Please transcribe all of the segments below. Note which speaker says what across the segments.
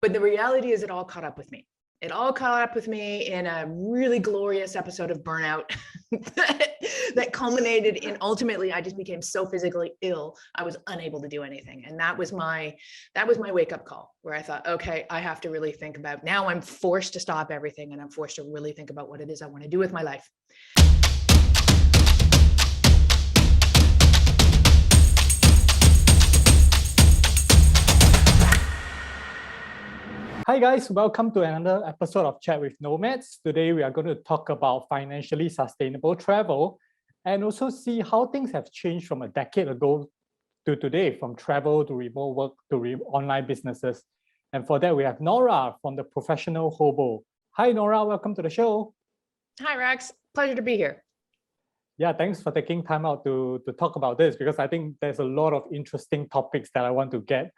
Speaker 1: But the reality is it all caught up with me. It all caught up with me in a really glorious episode of burnout that culminated in ultimately I just became so physically ill I was unable to do anything. And that was my wake up call, where I thought, okay, I have to really think about, now I'm forced to stop everything and I'm forced to really think about what it is I want to do with my life.
Speaker 2: Hi guys, welcome to another episode of Chat with Nomads. Today we are going to talk about financially sustainable travel and also see how things have changed from a decade ago to today, from travel to remote work to online businesses. And for that, we have Nora from the Professional Hobo. Hi Nora, welcome to the show.
Speaker 1: Hi Rex, pleasure to be here.
Speaker 2: Yeah, thanks for taking time out to talk about this, because I think there's a lot of interesting topics that I want to get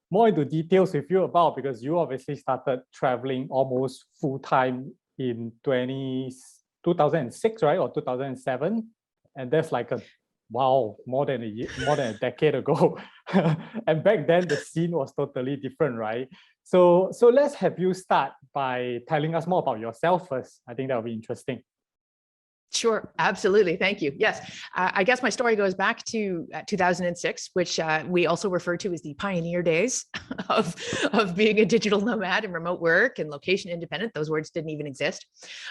Speaker 2: more into details with you about, because you obviously started traveling almost full-time in 2006, right? Or 2007. And that's like more than a decade ago. And back then the scene was totally different, right? So let's have you start by telling us more about yourself first. I think that would be interesting.
Speaker 1: Sure, absolutely. Thank you. Yes, I guess my story goes back to 2006, which we also refer to as the pioneer days of being a digital nomad and remote work and location independent. Those words didn't even exist.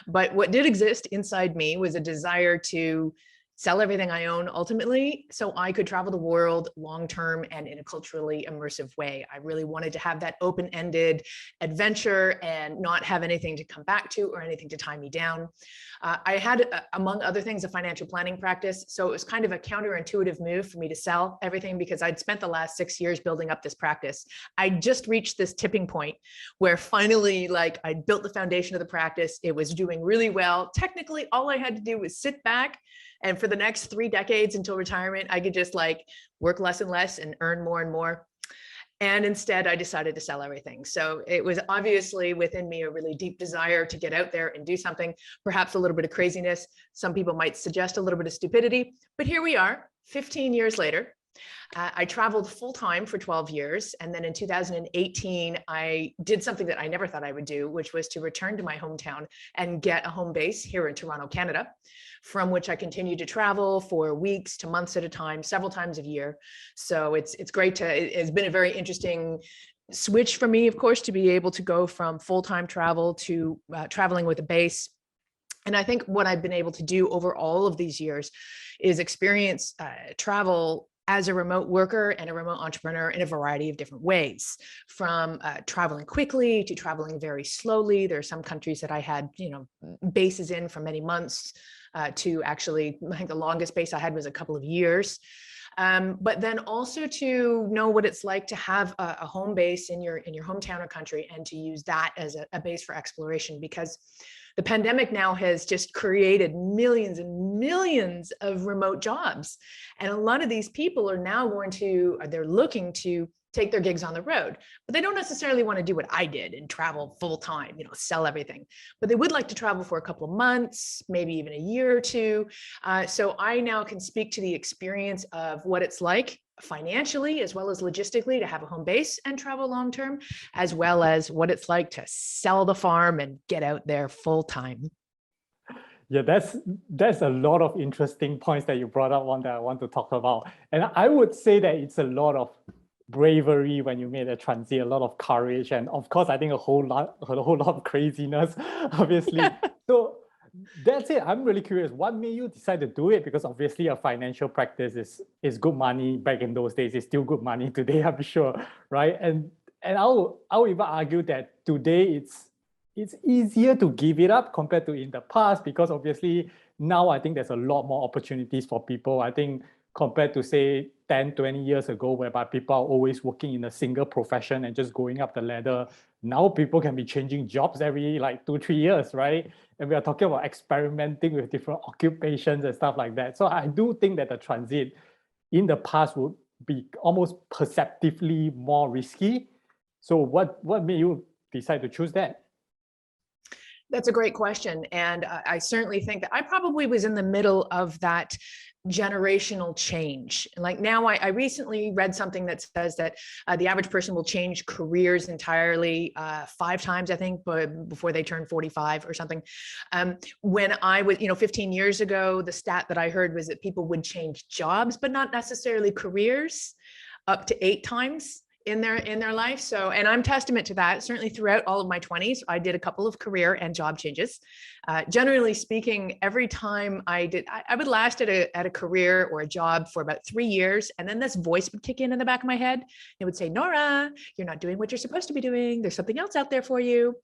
Speaker 1: But what did exist inside me was a desire to sell everything I own ultimately, so I could travel the world long-term and in a culturally immersive way. I really wanted to have that open-ended adventure and not have anything to come back to or anything to tie me down. I had, among other things, a financial planning practice. So it was kind of a counterintuitive move for me to sell everything, because I'd spent the last 6 years building up this practice. I just reached this tipping point where finally, like, I built the foundation of the practice. It was doing really well. Technically, all I had to do was sit back, and for the next 3 decades until retirement, I could just like work less and less and earn more and more. And instead, I decided to sell everything. So it was obviously within me a really deep desire to get out there and do something, perhaps a little bit of craziness. Some people might suggest a little bit of stupidity, but here we are, 15 years later. I traveled full time for 12 years. And then in 2018, I did something that I never thought I would do, which was to return to my hometown and get a home base here in Toronto, Canada, from which I continue to travel for weeks to months at a time, several times a year. So it's great it's been a very interesting switch for me, of course, to be able to go from full-time travel to traveling with a base. And I think what I've been able to do over all of these years is experience travel as a remote worker and a remote entrepreneur in a variety of different ways, from traveling quickly to traveling very slowly. There are some countries that I had, bases in for many months, to actually, I think the longest base I had was a couple of years. But then also to know what it's like to have a home base in your hometown or country, and to use that as a base for exploration, because the pandemic now has just created millions and millions of remote jobs. And a lot of these people are now they're looking to take their gigs on the road, but they don't necessarily want to do what I did and travel full time, sell everything, but they would like to travel for a couple of months, maybe even a year or two. So I now can speak to the experience of what it's like financially as well as logistically to have a home base and travel long term, as well as what it's like to sell the farm and get out there full time.
Speaker 2: Yeah, that's a lot of interesting points that you brought up, one that I want to talk about. And I would say that it's a lot of bravery when you made a transit, a lot of courage, and of course, I think a whole lot of craziness, obviously. Yeah. So that's it. I'm really curious. What made you decide to do it? Because obviously, a financial practice is good money back in those days. It's still good money today, I'm sure, right? And I'll even argue that today it's easier to give it up compared to in the past, because obviously now I think there's a lot more opportunities for people. I think compared to say 10, 20 years ago, whereby people are always working in a single profession and just going up the ladder. Now people can be changing jobs every like 2-3 years, right? And we are talking about experimenting with different occupations and stuff like that. So I do think that the transit in the past would be almost perceptively more risky. So what made you decide to choose that?
Speaker 1: That's a great question. And I certainly think that I probably was in the middle of that generational change. Like now, I recently read something that says that the average person will change careers entirely 5 times, I think, but before they turn 45 or something. When I was, 15 years ago, the stat that I heard was that people would change jobs, but not necessarily careers, up to 8 times in their life. So, and I'm testament to that. Certainly throughout all of my 20s, I did a couple of career and job changes. Generally speaking, every time I did, I would last at a career or a job for about 3 years. And then this voice would kick in the back of my head. It would say, Nora, you're not doing what you're supposed to be doing. There's something else out there for you.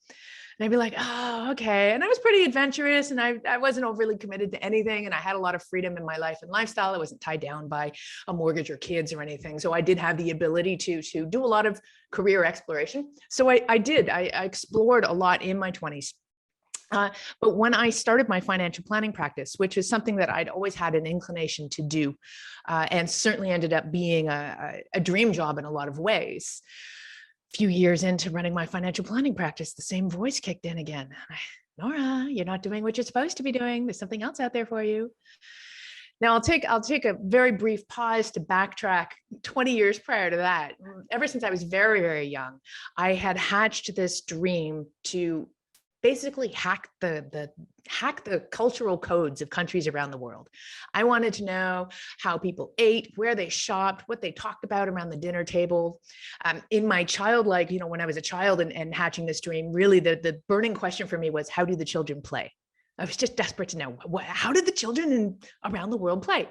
Speaker 1: And I'd be like, oh, okay. And I was pretty adventurous, and I wasn't overly committed to anything. And I had a lot of freedom in my life and lifestyle. I wasn't tied down by a mortgage or kids or anything. So I did have the ability to do a lot of career exploration. So I explored a lot in my 20s. But when I started my financial planning practice, which is something that I'd always had an inclination to do, and certainly ended up being a dream job in a lot of ways, few years into running my financial planning practice, the same voice kicked in again. Nora, you're not doing what you're supposed to be doing. There's something else out there for you. Now I'll take a very brief pause to backtrack 20 years prior to that. Ever since I was very, very young, I had hatched this dream to basically hack the cultural codes of countries around the world. I wanted to know how people ate, where they shopped, what they talked about around the dinner table. In my childlike, when I was a child and hatching this dream, really the burning question for me was, how do the children play? I was just desperate to know, how did the children around the world play?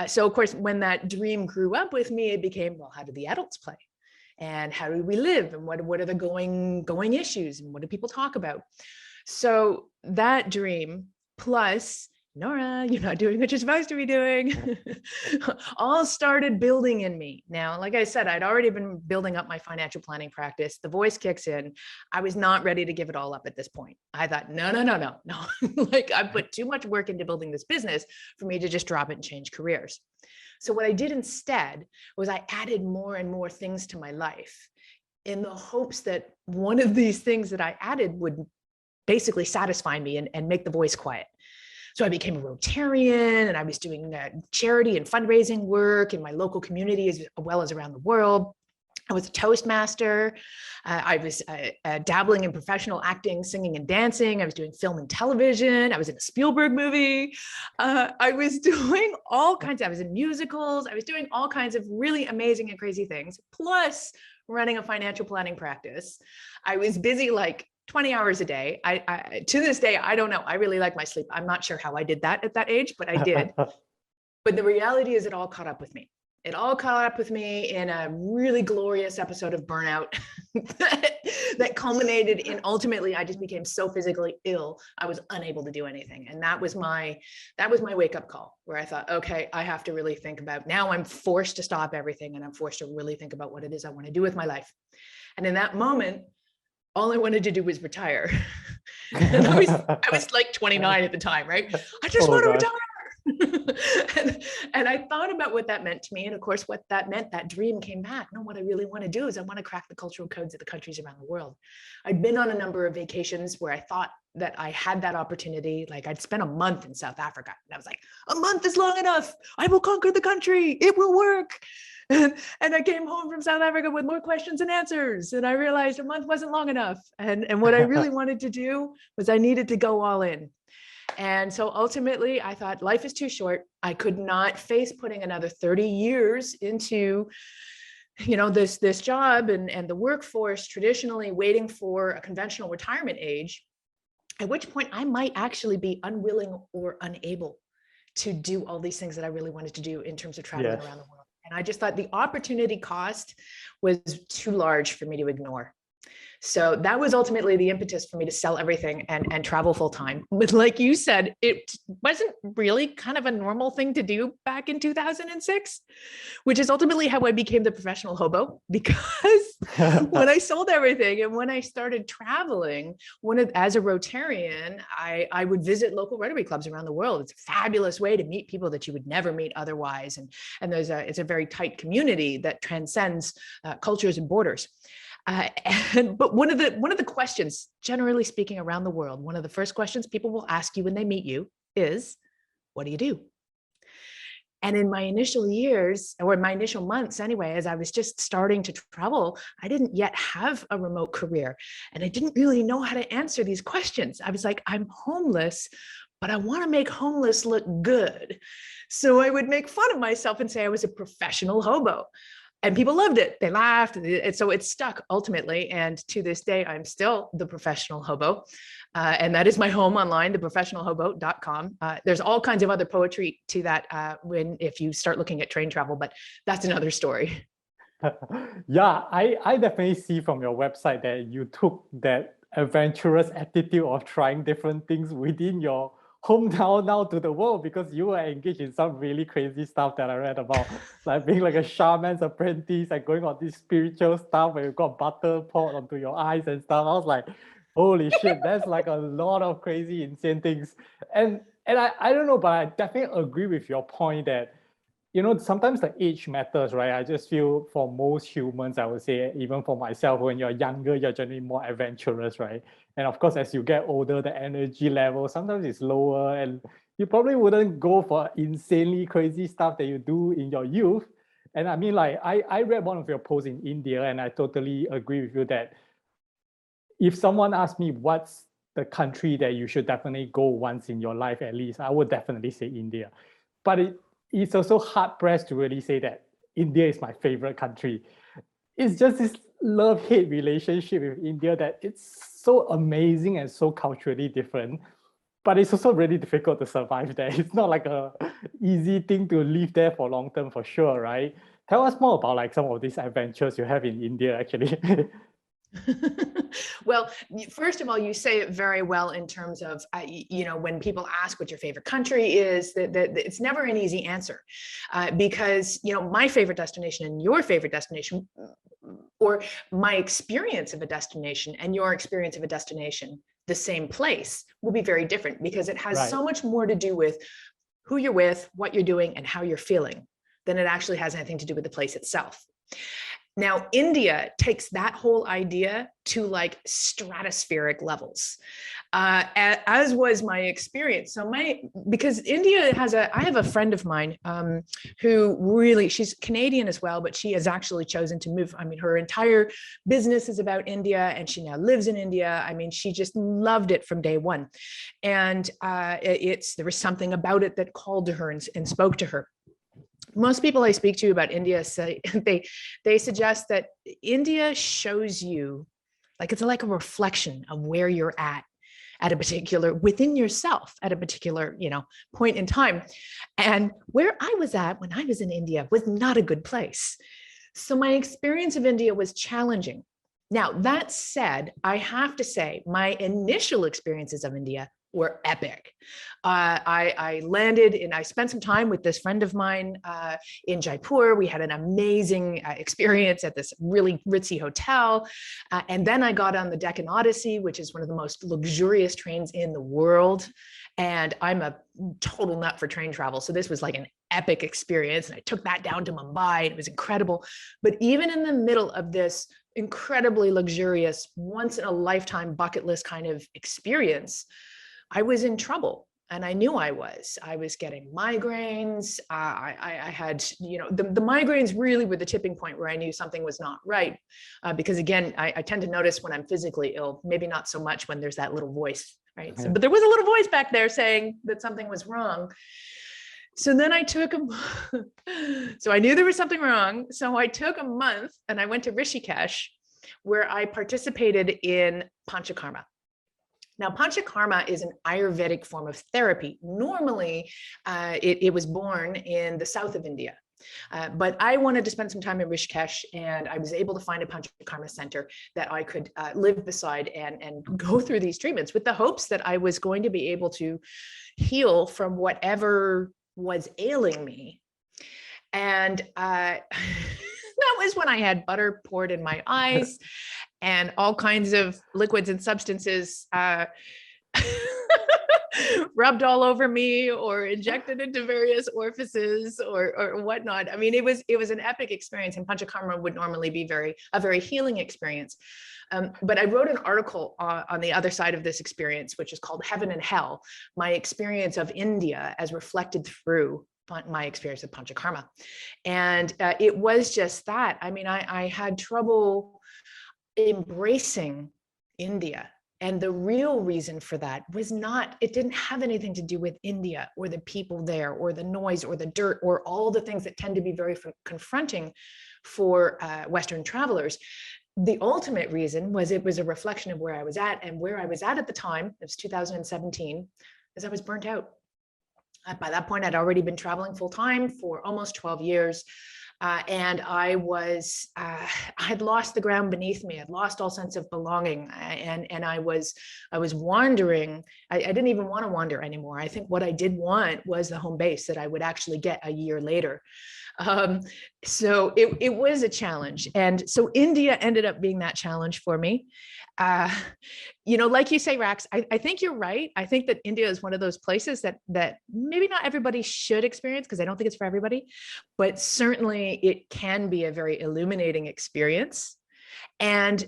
Speaker 1: So of course, when that dream grew up with me, it became, well, how do the adults play? And how do we live? And what are the going issues? And what do people talk about? So that dream plus Nora, you're not doing what you're supposed to be doing, all started building in me. Now, like I said, I'd already been building up my financial planning practice. The voice kicks in. I was not ready to give it all up at this point. I thought, no. Like I put too much work into building this business for me to just drop it and change careers. So what I did instead was I added more and more things to my life in the hopes that one of these things that I added would basically satisfy me and make the voice quiet. So I became a Rotarian, and I was doing charity and fundraising work in my local community as well as around the world. I was a Toastmaster. I was dabbling in professional acting, singing and dancing. I was doing film and television. I was in a Spielberg movie. I was doing I was in musicals. I was doing all kinds of really amazing and crazy things, plus running a financial planning practice. I was busy like 20 hours a day. I to this day, I don't know. I really like my sleep. I'm not sure how I did that at that age, but I did. But the reality is it all caught up with me. It all caught up with me in a really glorious episode of burnout that culminated in ultimately I just became so physically ill I was unable to do anything. And that was my wake up call, where I thought, okay, I have to really think about, now I'm forced to stop everything and I'm forced to really think about what it is I want to do with my life. And in that moment, all I wanted to do was retire. And I was like 29 at the time, right? I just want to retire. and I thought about what that meant to me. And of course, what that meant, that dream came back. No, what I really want to do is I want to crack the cultural codes of the countries around the world. I'd been on a number of vacations where I thought that I had that opportunity. Like I'd spent a month in South Africa. And I was like, a month is long enough. I will conquer the country. It will work. And I came home from South Africa with more questions and answers. And I realized a month wasn't long enough. And what I really wanted to do was I needed to go all in. And so ultimately I thought life is too short. I could not face putting another 30 years into, this job and the workforce traditionally waiting for a conventional retirement age, at which point I might actually be unwilling or unable to do all these things that I really wanted to do in terms of traveling around the world. And I just thought the opportunity cost was too large for me to ignore. So that was ultimately the impetus for me to sell everything and travel full time. But like you said, it wasn't really kind of a normal thing to do back in 2006, which is ultimately how I became the professional hobo. Because when I sold everything and when I started traveling, as a Rotarian, I would visit local Rotary clubs around the world. It's a fabulous way to meet people that you would never meet otherwise. And it's a very tight community that transcends cultures and borders. Uh, but one of the questions, generally speaking, around the world, one of the first questions people will ask you when they meet you is, what do you do? And in my initial years, or in my initial months anyway, as I was just starting to travel, I didn't yet have a remote career. And I didn't really know how to answer these questions. I was like, I'm homeless, but I want to make homeless look good. So I would make fun of myself and say I was a professional hobo. And people loved it. They laughed. And so it stuck ultimately. And to this day, I'm still the professional hobo. And that is my home online, theprofessionalhobo.com. There's all kinds of other poetry to that if you start looking at train travel, but that's another story.
Speaker 2: Yeah, I definitely see from your website that you took that adventurous attitude of trying different things within your hometown now to the world, because you were engaged in some really crazy stuff that I read about, like being like a shaman's apprentice and going on this spiritual stuff where you got butter poured onto your eyes and stuff. I was like, holy shit, that's like a lot of crazy, insane things. And I don't know, but I definitely agree with your point that, you know, sometimes the age matters, right? I just feel for most humans, I would say, even for myself, when you're younger, you're generally more adventurous, right? And of course, as you get older, the energy level sometimes is lower, and you probably wouldn't go for insanely crazy stuff that you do in your youth. And I mean, like, I read one of your posts in India, and I totally agree with you that if someone asked me what's the country that you should definitely go once in your life at least, I would definitely say India. But it's also hard pressed to really say that India is my favorite country. It's just this love-hate relationship with India that it's so amazing and so culturally different. But it's also really difficult to survive there. It's not like a easy thing to live there for long term for sure, right? Tell us more about like some of these adventures you have in India, actually.
Speaker 1: Well, first of all, you say it very well in terms of, when people ask what your favorite country is, that it's never an easy answer because, my favorite destination and your favorite destination, or my experience of a destination and your experience of a destination, the same place, will be very different because it has
Speaker 2: Right.
Speaker 1: so much more to do with who you're with, what you're doing, and how you're feeling than it actually has anything to do with the place itself. Now, India takes that whole idea to like stratospheric levels, as was my experience. So because India I have a friend of mine who really, she's Canadian as well, but she has actually chosen to move. I mean, her entire business is about India and she now lives in India. I mean, she just loved it from day one. And there was something about it that called to her and spoke to her. Most people I speak to about India say they suggest that India shows you, like, it's like a reflection of where you're at a particular, within yourself at a particular, point in time. And where I was at when I was in India was not a good place. So my experience of India was challenging. Now, that said, I have to say my initial experiences of India were epic. I landed and I spent some time with this friend of mine in Jaipur. We had an amazing experience at this really ritzy hotel. And then I got on the Deccan Odyssey, which is one of the most luxurious trains in the world. And I'm a total nut for train travel. So this was like an epic experience. And I took that down to Mumbai. It was incredible. But even in the middle of this incredibly luxurious, once in a lifetime bucket list kind of experience, I was in trouble. And I knew I was getting migraines. I had, the migraines really were the tipping point where I knew something was not right. Because again, I tend to notice when I'm physically ill, maybe not so much when there's that little voice, right? Yeah. So, but there was a little voice back there saying that something was wrong. So then I took so I knew there was something wrong. So I took a month and I went to Rishikesh, where I participated in Panchakarma. Now, Panchakarma is an Ayurvedic form of therapy. Normally, it was born in the south of India. But I wanted to spend some time in Rishikesh, and I was able to find a Panchakarma center that I could live beside and go through these treatments with the hopes that I was going to be able to heal from whatever was ailing me. And that was when I had butter poured in my eyes and all kinds of liquids and substances rubbed all over me or injected into various orifices or whatnot. I mean, it was an epic experience, and Panchakarma would normally be a very healing experience. But I wrote an article on the other side of this experience, which is called Heaven and Hell, my experience of India as reflected through my experience of Panchakarma. And it was just that. I mean, I had trouble embracing India. And the real reason for that was it didn't have anything to do with India or the people there or the noise or the dirt or all the things that tend to be very confronting for Western travelers. The ultimate reason was it was a reflection of where I was at, and where I was at the time, it was 2017, is I was burnt out. By that point, I'd already been traveling full time for almost 12 years. And I had lost the ground beneath me. I'd lost all sense of belonging, and I was wandering. I didn't even want to wander anymore. I think what I did want was the home base that I would actually get a year later. So it was a challenge, and so India ended up being that challenge for me. Like you say, Rax, I think you're right. I think that India is one of those places that maybe not everybody should experience, because I don't think it's for everybody, but certainly it can be a very illuminating experience. And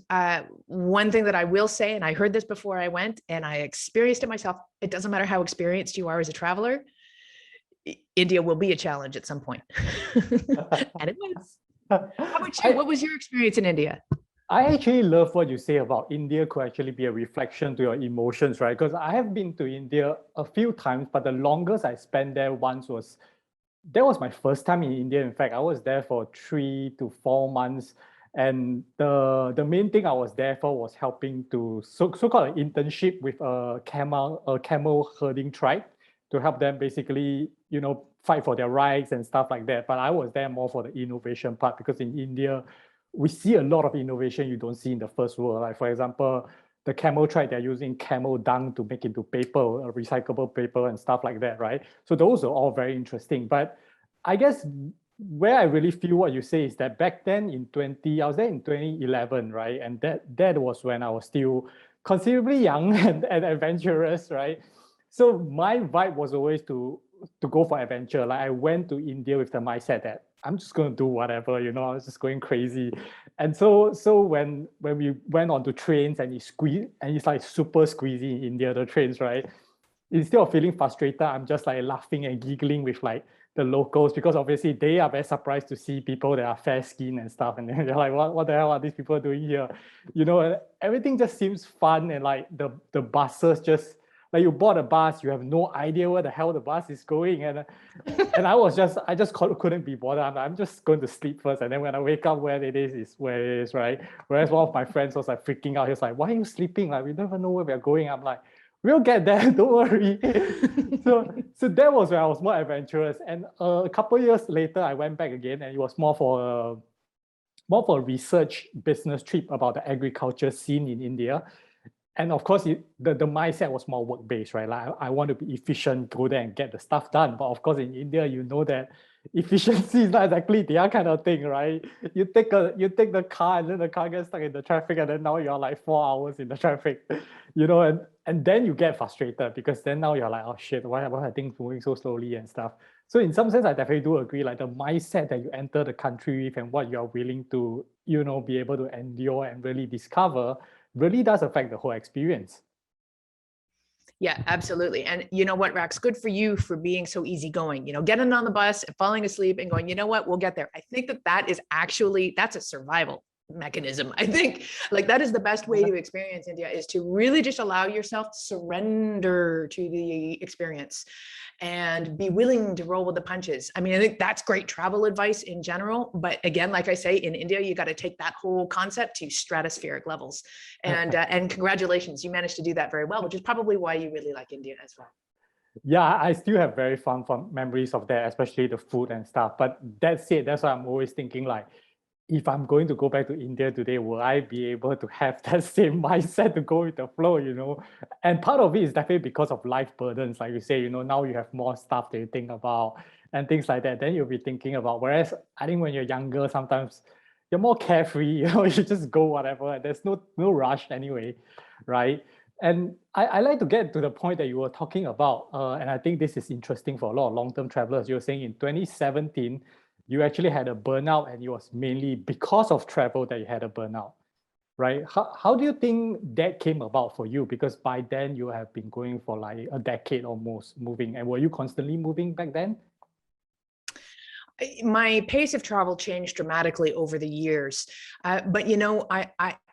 Speaker 1: one thing that I will say, and I heard this before I went, and I experienced it myself, it doesn't matter how experienced you are as a traveler, India will be a challenge at some point. And it was. How about you? What was your experience in India?
Speaker 2: I actually love what you say about India could actually be a reflection to your emotions, right? Because I have been to India a few times, but the longest I spent there once that was my first time in India. In fact, I was there for 3 to 4 months. And the main thing I was there for was helping to so-called an internship with a camel herding tribe to help them basically, fight for their rights and stuff like that. But I was there more for the innovation part, because in India, we see a lot of innovation you don't see in the first world. Like, for example, the camel tribe, they're using camel dung to make into paper, recyclable paper and stuff like that, right? So those are all very interesting. But I guess where I really feel what you say is that back then I was there in 2011, right? And that was when I was still considerably young and adventurous, right? So my vibe was always to go for adventure. Like, I went to India with the mindset that I'm just going to do whatever, I was just going crazy. And so when we went on to trains and it's like super squeezy in India, the trains, right? Instead of feeling frustrated, I'm just like laughing and giggling with like the locals, because obviously they are very surprised to see people that are fair skinned and stuff. And then they're like, what the hell are these people doing here? And everything just seems fun. And like the buses just, like, you board a bus, you have no idea where the hell the bus is going. And I just couldn't be bothered. I'm just going to sleep first. And then when I wake up, where it is where it is, right? Whereas one of my friends was like freaking out. He was like, why are you sleeping? Like, we don't even know where we're going. I'm like, we'll get there, don't worry. so that was where I was more adventurous. And a couple of years later, I went back again, and it was more for a research business trip about the agriculture scene in India. And of course, the mindset was more work-based, right? Like, I want to be efficient, go there and get the stuff done. But of course, in India, that efficiency is not exactly their kind of thing, right? You take the car, and then the car gets stuck in the traffic, and then now you're like 4 hours in the traffic, and then you get frustrated, because then now you're like, oh shit, why are things moving so slowly and stuff? So in some sense, I definitely do agree, like the mindset that you enter the country with and what you're willing to, be able to endure and really discover really does affect the whole experience.
Speaker 1: Yeah, absolutely. And you know what, Rax, good for you for being so easygoing, getting on the bus and falling asleep and going, you know what, we'll get there. I think that's a survival mechanism. I think like that is the best way to experience India, is to really just allow yourself to surrender to the experience and be willing to roll with the punches. I mean, I think that's great travel advice in general. But again, like I say, in India, you got to take that whole concept to stratospheric levels. And congratulations, you managed to do that very well, which is probably why you really like India as well.
Speaker 2: Yeah, I still have very fun memories of that, especially the food and stuff. But that's it. That's why I'm always thinking, like, if I'm going to go back to India today, will I be able to have that same mindset to go with the flow, And part of it is definitely because of life burdens. Like you say, now you have more stuff that you think about and things like that. Then you'll be thinking about, whereas I think when you're younger, sometimes you're more carefree, you just go whatever. There's no rush anyway, right? And I like to get to the point that you were talking about, and I think this is interesting for a lot of long-term travelers. You were saying in 2017, you actually had a burnout, and it was mainly because of travel that you had a burnout, right? How do you think that came about for you? Because by then you have been going for like a decade almost moving, and were you constantly moving back then?
Speaker 1: My pace of travel changed dramatically over the years. But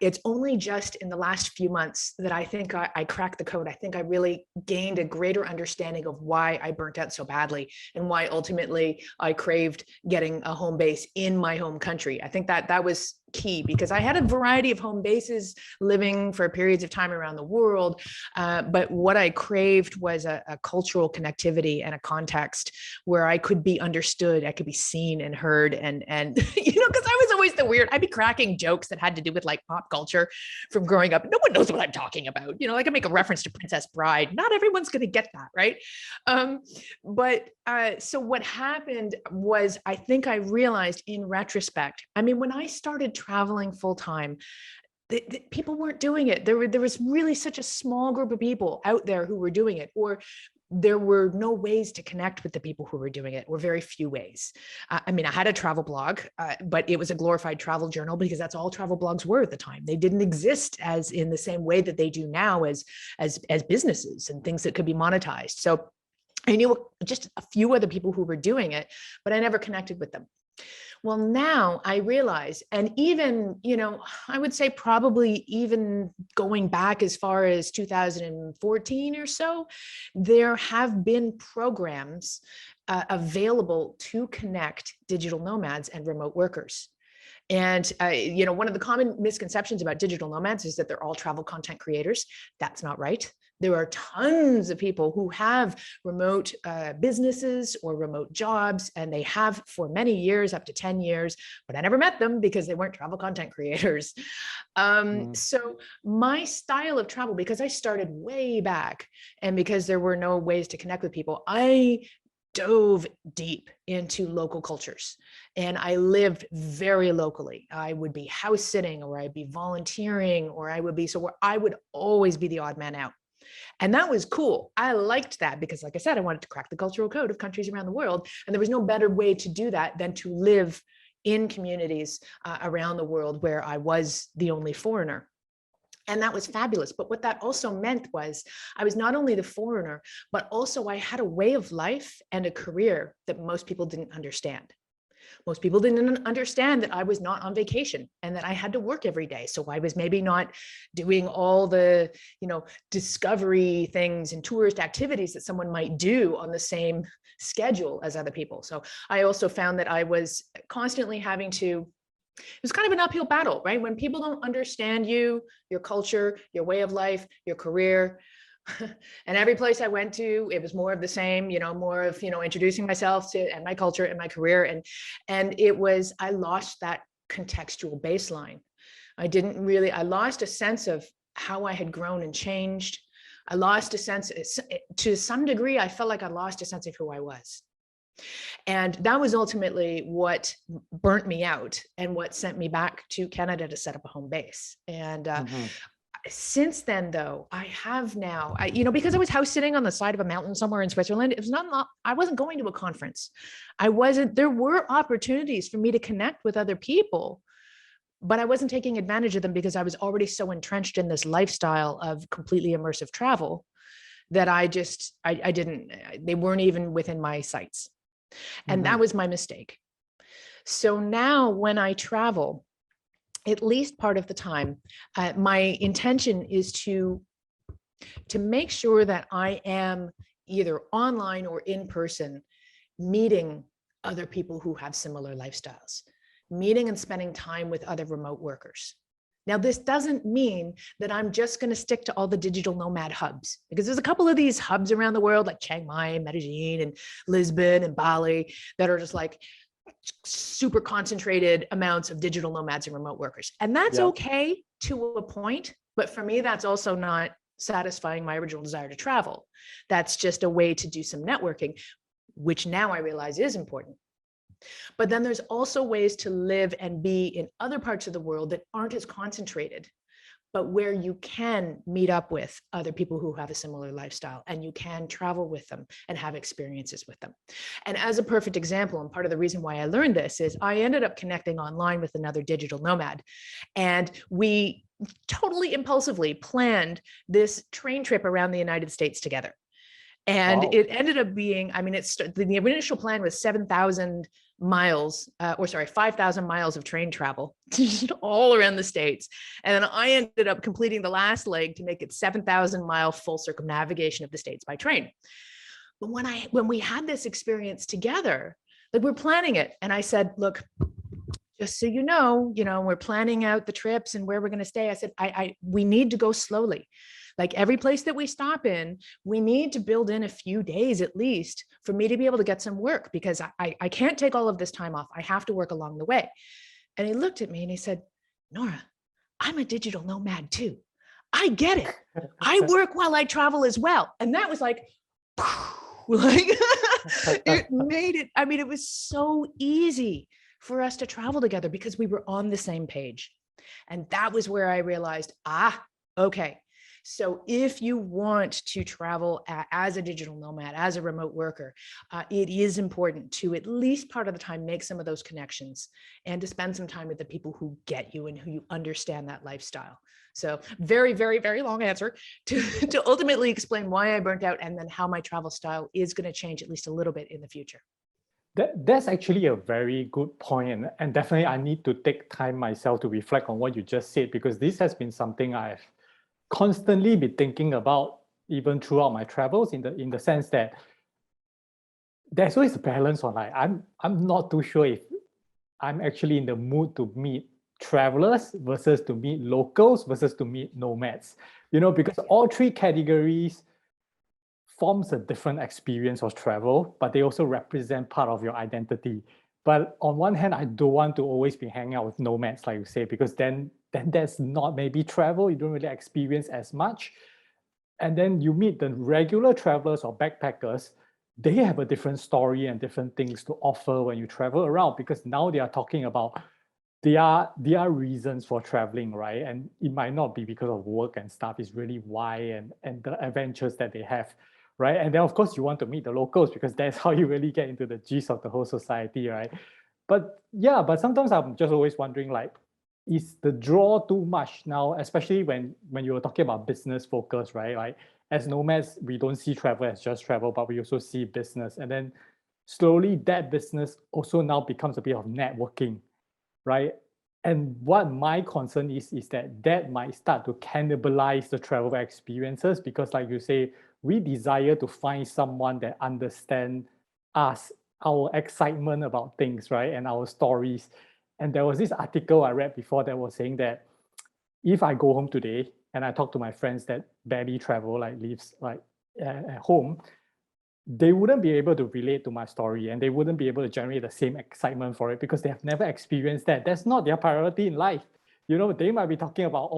Speaker 1: it's only just in the last few months that I think I cracked the code. I think I really gained a greater understanding of why I burnt out so badly and why ultimately I craved getting a home base in my home country. I think that was key because I had a variety of home bases living for periods of time around the world. But what I craved was a cultural connectivity and a context where I could be understood, I could be seen and heard. And because I was always the weird, I'd be cracking jokes that had to do with like pop culture from growing up. No one knows what I'm talking about. I can make a reference to Princess Bride. Not everyone's going to get that, right? So what happened was, I think I realized in retrospect, I mean, when I started traveling full time, people weren't doing it. There was really such a small group of people out there who were doing it, or there were no ways to connect with the people who were doing it, or very few ways. I mean, I had a travel blog, but it was a glorified travel journal because that's all travel blogs were at the time. They didn't exist as in the same way that they do now as businesses and things that could be monetized. So I knew just a few other people who were doing it, but I never connected with them. Well, now I realize, and even, I would say probably even going back as far as 2014 or so, there have been programs available to connect digital nomads and remote workers. And, one of the common misconceptions about digital nomads is that they're all travel content creators. That's not right. There are tons of people who have remote businesses or remote jobs, and they have for many years, up to 10 years, but I never met them because they weren't travel content creators. So my style of travel, because I started way back and because there were no ways to connect with people, I dove deep into local cultures and I lived very locally. I would be house sitting, or I'd be volunteering, or I would always be the odd man out. And that was cool. I liked that because, like I said, I wanted to crack the cultural code of countries around the world. And there was no better way to do that than to live in communities around the world where I was the only foreigner. And that was fabulous. But what that also meant was I was not only the foreigner, but also I had a way of life and a career that most people didn't understand. Most people didn't understand that I was not on vacation and that I had to work every day. So I was maybe not doing all the, discovery things and tourist activities that someone might do on the same schedule as other people. So I also found that I was constantly having to, it was kind of an uphill battle, right? When people don't understand you, your culture, your way of life, your career, and every place I went to, it was more of the same, more of, introducing myself to and my culture and my career. And it was, I lost that contextual baseline. I lost a sense of how I had grown and changed. I lost a sense, to some degree, I felt like I lost a sense of who I was. And that was ultimately what burnt me out and what sent me back to Canada to set up a home base. And since then, though, I have now, because I was house sitting on the side of a mountain somewhere in Switzerland, I wasn't going to a conference. There were opportunities for me to connect with other people, but I wasn't taking advantage of them because I was already so entrenched in this lifestyle of completely immersive travel that I didn't, they weren't even within my sights. And that was my mistake. So now when I travel, at least part of the time, my intention is to make sure that I am either online or in person meeting other people who have similar lifestyles, meeting and spending time with other remote workers. Now, this doesn't mean that I'm just going to stick to all the digital nomad hubs, because there's a couple of these hubs around the world like Chiang Mai, Medellin, and Lisbon and Bali that are just like super concentrated amounts of digital nomads and remote workers. And that's okay to a point. But for me, that's also not satisfying my original desire to travel. That's just a way to do some networking, which now I realize is important. But then there's also ways to live and be in other parts of the world that aren't as concentrated, but where you can meet up with other people who have a similar lifestyle and you can travel with them and have experiences with them. And as a perfect example, and part of the reason why I learned this is I ended up connecting online with another digital nomad, and we totally impulsively planned this train trip around the United States together. And
Speaker 2: Wow.
Speaker 1: it ended up being, I mean, the initial plan was 7,000 miles, 5,000 miles of train travel all around the States. And then I ended up completing the last leg to make it 7,000-mile full circumnavigation of the States by train. But when we had this experience together, like we're planning it, and I said, look, just so you know, we're planning out the trips and where we're going to stay. I said, we need to go slowly. Like every place that we stop in, we need to build in a few days at least for me to be able to get some work, because I can't take all of this time off. I have to work along the way. And he looked at me and he said, Nora, I'm a digital nomad too. I get it. I work while I travel as well. And that was like, it made it, I mean, it was so easy for us to travel together because we were on the same page. And that was where I realized, okay. So if you want to travel as a digital nomad, as a remote worker, it is important to at least part of the time make some of those connections and to spend some time with the people who get you and who you understand that lifestyle. So very, very, very long answer to ultimately explain why I burnt out and then how my travel style is going to change at least a little bit in the future.
Speaker 2: That's actually a very good point, and definitely I need to take time myself to reflect on what you just said, because this has been something I've constantly been thinking about even throughout my travels, in the sense that there's always a balance on, like, I'm not too sure if I'm actually in the mood to meet travelers versus to meet locals versus to meet nomads, because all three categories forms a different experience of travel, but they also represent part of your identity. But on one hand, I don't want to always be hanging out with nomads, like you say, because then that's not maybe travel. You don't really experience as much. And then you meet the regular travelers or backpackers. They have a different story and different things to offer when you travel around, because now they are talking about their reasons for traveling, right? And it might not be because of work and stuff. It's really why and the adventures that they have, right? And then of course you want to meet the locals, because that's how you really get into the gist of the whole society, right? But yeah, but sometimes I'm just always wondering, like, is the draw too much now, especially when you were talking about business focus, right? Like, as nomads, we don't see travel as just travel, but we also see business. And then slowly that business also now becomes a bit of networking, right? And what my concern is that might start to cannibalize the travel experiences, because like you say, we desire to find someone that understands us, our excitement about things, right? And our stories. And there was this article I read before that was saying that if I go home today and I talk to my friends that barely travel, like lives like at home, they wouldn't be able to relate to my story, and they wouldn't be able to generate the same excitement for it, because they have never experienced that. That's not their priority in life. They might be talking about,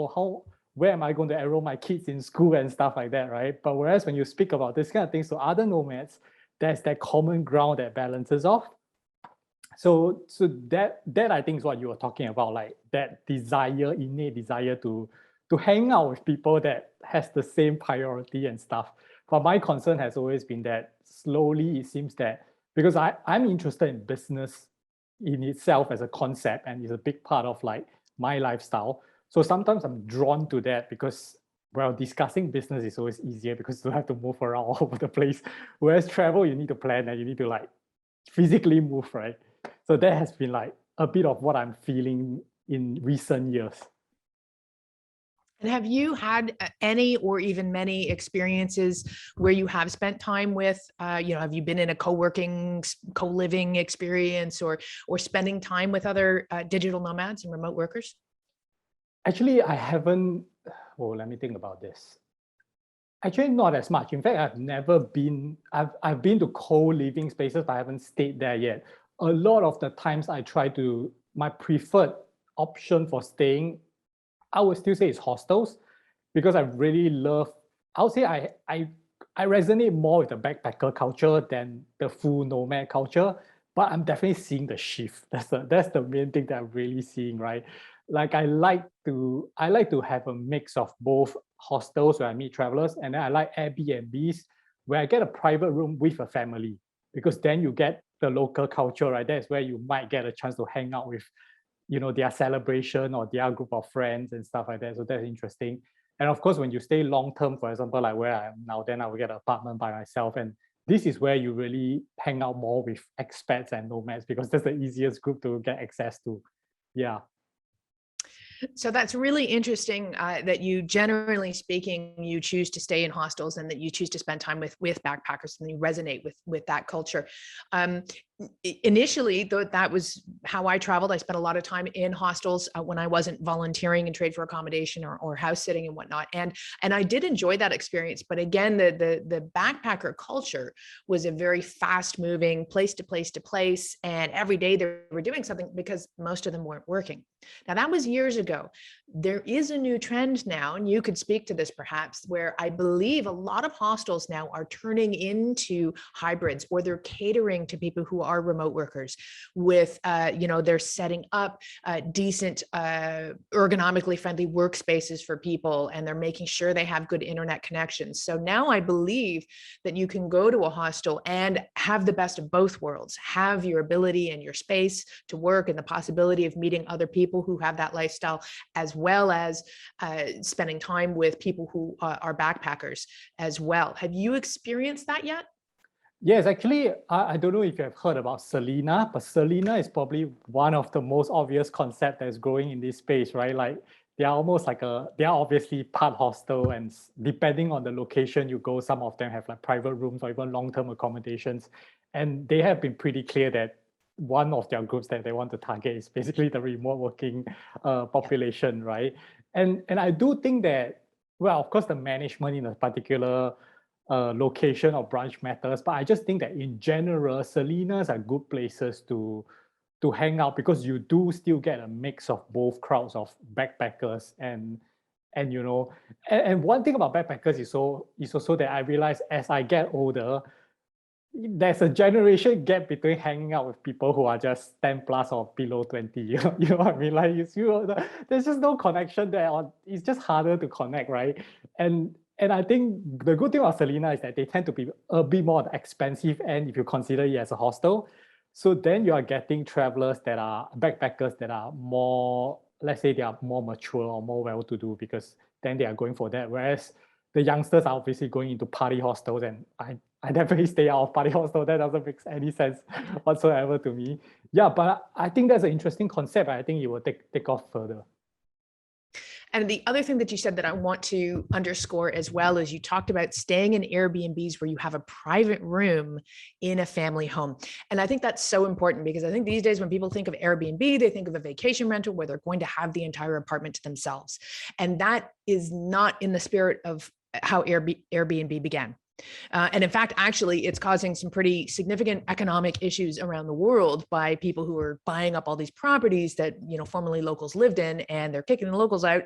Speaker 2: where am I going to enroll my kids in school and stuff like that, right? But whereas when you speak about this kind of things to other nomads, there's that common ground that balances off. So that I think is what you were talking about, like that innate desire to hang out with people that has the same priority and stuff. But my concern has always been that slowly it seems that, because I'm interested in business in itself as a concept, and it's a big part of like my lifestyle. So sometimes I'm drawn to that, because discussing business is always easier because you don't have to move around all over the place. Whereas travel, you need to plan and you need to like physically move, right? So that has been like a bit of what I'm feeling in recent years.
Speaker 1: And have you had any or even many experiences where you have spent time with, have you been in a co-working, co-living experience, or spending time with other digital nomads and remote workers?
Speaker 2: Actually, I haven't. Oh, let me think about this. Actually, not as much. In fact, I've never been. I've been to co-living spaces, but I haven't stayed there yet. A lot of the times, my preferred option for staying, I would still say, it's hostels, because I really love. I would say I resonate more with the backpacker culture than the full nomad culture. But I'm definitely seeing the shift. That's the main thing that I'm really seeing, right? like I like to have a mix of both hostels where I meet travelers, and then I like Airbnbs where I get a private room with a family, because then you get the local culture, right? That's where you might get a chance to hang out with, their celebration or their group of friends and stuff like that. So that's interesting. And of course, when you stay long term, for example, like where I am now, then I will get an apartment by myself. And this is where you really hang out more with expats and nomads, because that's the easiest group to get access to. Yeah.
Speaker 1: So that's really interesting that you, generally speaking, you choose to stay in hostels and that you choose to spend time with backpackers and you resonate with that culture. Initially, though, that was how I traveled. I spent a lot of time in hostels when I wasn't volunteering in trade for accommodation or house sitting and whatnot. And I did enjoy that experience. But again, the backpacker culture was a very fast moving place to place to place. And every day they were doing something because most of them weren't working. Now, that was years ago. There is a new trend now, and you could speak to this perhaps, where I believe a lot of hostels now are turning into hybrids, or they're catering to people who are remote workers with, they're setting up decent, ergonomically friendly workspaces for people, and they're making sure they have good internet connections. So now I believe that you can go to a hostel and have the best of both worlds, have your ability and your space to work and the possibility of meeting other people who have that lifestyle, as well as spending time with people who are backpackers as well. Have you experienced that yet?
Speaker 2: Yes, actually, I don't know if you have heard about Selena, but Selena is probably one of the most obvious concept that is growing in this space, right? Like they are almost like they are obviously part hostel, and depending on the location you go, some of them have like private rooms or even long-term accommodations. And they have been pretty clear that one of their groups that they want to target is basically the remote working population, right? And I do think that, well, of course, the management in a particular location or branch matters, but I just think that in general, Selenas are good places to hang out, because you do still get a mix of both crowds of backpackers and one thing about backpackers is also that I realize as I get older, there's a generation gap between hanging out with people who are just 10 plus or below 20. You know what I mean? Like there's just no connection there, or it's just harder to connect, right? And I think the good thing about Selena is that they tend to be a bit more on the expensive end if you consider it as a hostel. So then you are getting travelers that are backpackers that are more, let's say they are more mature or more well-to-do, because then they are going for that. Whereas the youngsters are obviously going into party hostels, and I definitely stay out of party hostel. That doesn't make any sense whatsoever to me. Yeah, but I think that's an interesting concept. I think it will take off further.
Speaker 1: And the other thing that you said that I want to underscore as well is you talked about staying in Airbnbs where you have a private room in a family home. And I think that's so important, because I think these days when people think of Airbnb, they think of a vacation rental where they're going to have the entire apartment to themselves. And that is not in the spirit of how Airbnb began. And in fact, actually, it's causing some pretty significant economic issues around the world by people who are buying up all these properties that formerly locals lived in, and they're kicking the locals out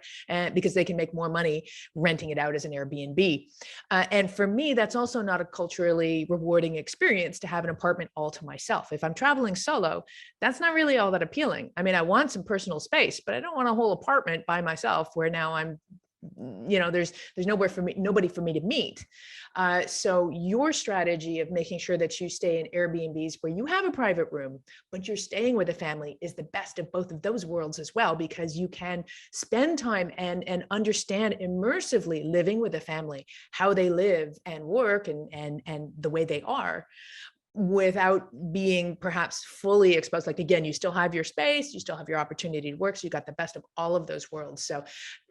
Speaker 1: because they can make more money renting it out as an Airbnb. And for me, that's also not a culturally rewarding experience to have an apartment all to myself. If I'm traveling solo, that's not really all that appealing. I mean, I want some personal space, but I don't want a whole apartment by myself where now I'm there's nobody for me to meet. So your strategy of making sure that you stay in Airbnbs where you have a private room, but you're staying with a family, is the best of both of those worlds as well, because you can spend time and understand immersively living with a family, how they live and work and the way they are, without being perhaps fully exposed. Like, again, you still have your space, you still have your opportunity to work. So you got the best of all of those worlds. So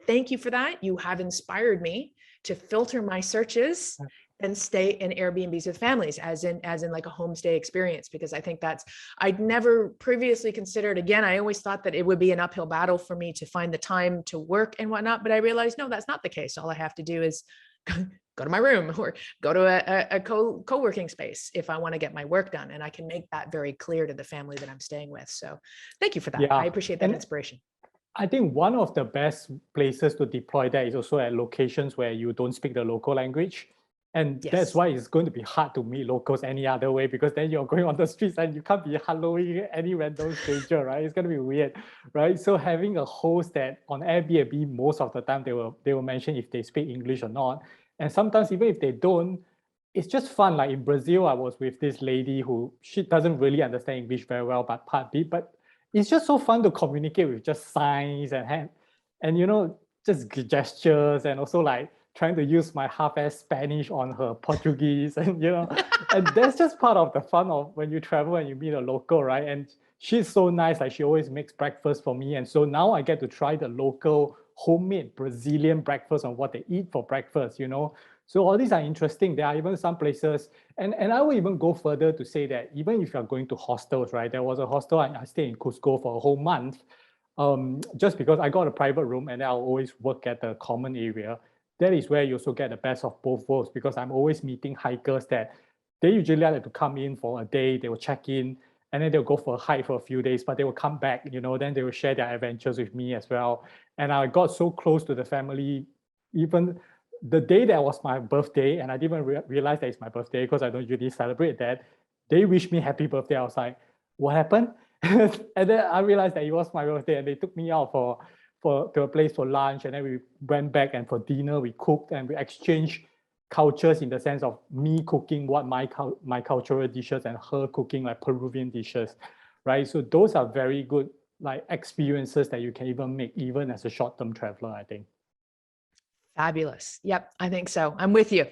Speaker 1: thank you for that. You have inspired me to filter my searches and stay in Airbnbs with families as in like a homestay experience, because I think I'd never previously considered. Again, I always thought that it would be an uphill battle for me to find the time to work and whatnot, but I realized, no, that's not the case. All I have to do is go to my room or go to a co-working space if I want to get my work done. And I can make that very clear to the family that I'm staying with. So thank you for that.
Speaker 2: Yeah.
Speaker 1: I appreciate that inspiration.
Speaker 2: I think one of the best places to deploy that is also at locations where you don't speak the local language. And that's
Speaker 1: Yes.
Speaker 2: why it's going to be hard to meet locals any other way, because then you're going on the streets and you can't be helloing any random stranger, right? It's going to be weird, right? So having a host that on Airbnb, most of the time they will mention if they speak English or not. And sometimes even if they don't, it's just fun. Like in Brazil, I was with this lady who she doesn't really understand English very well, but but it's just so fun to communicate with just signs and just gestures, and also like trying to use my half-ass Spanish on her Portuguese, and and that's just part of the fun of when you travel and you meet a local, right? And she's so nice, like she always makes breakfast for me, and so now I get to try the local homemade Brazilian breakfast on what they eat for breakfast. So all these are interesting. There are even some places, and I will even go further to say that even if you're going to hostels, right? There was a hostel I stayed in Cusco for a whole month, just because I got a private room and I'll always work at the common area. That is where you also get the best of both worlds, because I'm always meeting hikers that they usually like to come in for a day, they will check in, and then they'll go for a hike for a few days, but they will come back, then they will share their adventures with me as well. And I got so close to the family, even the day that was my birthday, and I didn't even realize that it's my birthday because I don't usually celebrate that. They wished me happy birthday. I was like, what happened? And then I realized that it was my birthday, and they took me out to a place for lunch, and then we went back, and for dinner we cooked and we exchanged cultures, in the sense of me cooking what my cultural dishes and her cooking like Peruvian dishes, right? So those are very good like experiences that you can even make even as a short-term traveler, I think.
Speaker 1: Fabulous. Yep, I think so. I'm with you.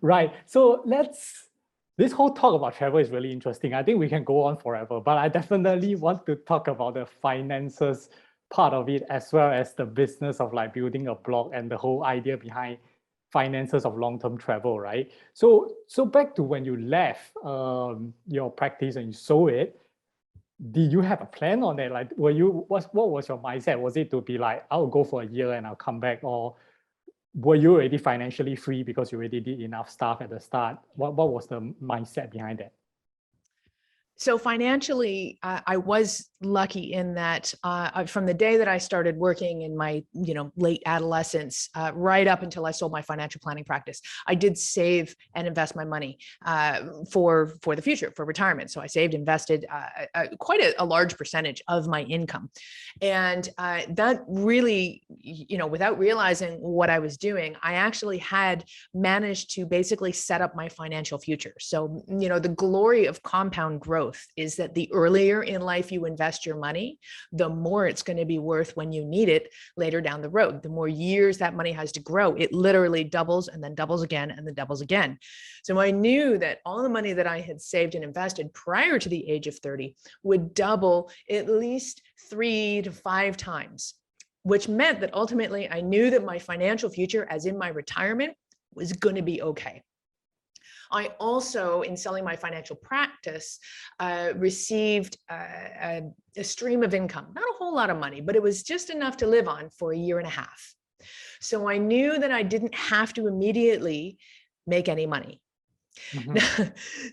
Speaker 2: Right. So this whole talk about travel is really interesting. I think we can go on forever, but I definitely want to talk about the finances part of it, as well as the business of like building a blog and the whole idea behind finances of long-term travel, right? So back to when you left your practice and you sold it, did you have a plan on it? Like, what was your mindset? Was it to be like, I'll go for a year and I'll come back, or were you already financially free because you already did enough stuff at the start? What was the mindset behind that?
Speaker 1: So financially, I was lucky in that from the day that I started working in my late adolescence, right up until I sold my financial planning practice, I did save and invest my money for the future, for retirement. So I saved, invested quite a large percentage of my income, and that really, without realizing what I was doing, I actually had managed to basically set up my financial future. So the glory of compound growth is that the earlier in life you invest your money, the more it's going to be worth when you need it later down the road. The more years that money has to grow, it literally doubles and then doubles again and then doubles again. So I knew that all the money that I had saved and invested prior to the age of 30 would double at least 3 to 5 times, which meant that ultimately I knew that my financial future, as in my retirement, was going to be okay. I also, in selling my financial practice, received a stream of income, not a whole lot of money, but it was just enough to live on for a year and a half. So I knew that I didn't have to immediately make any money. Mm-hmm.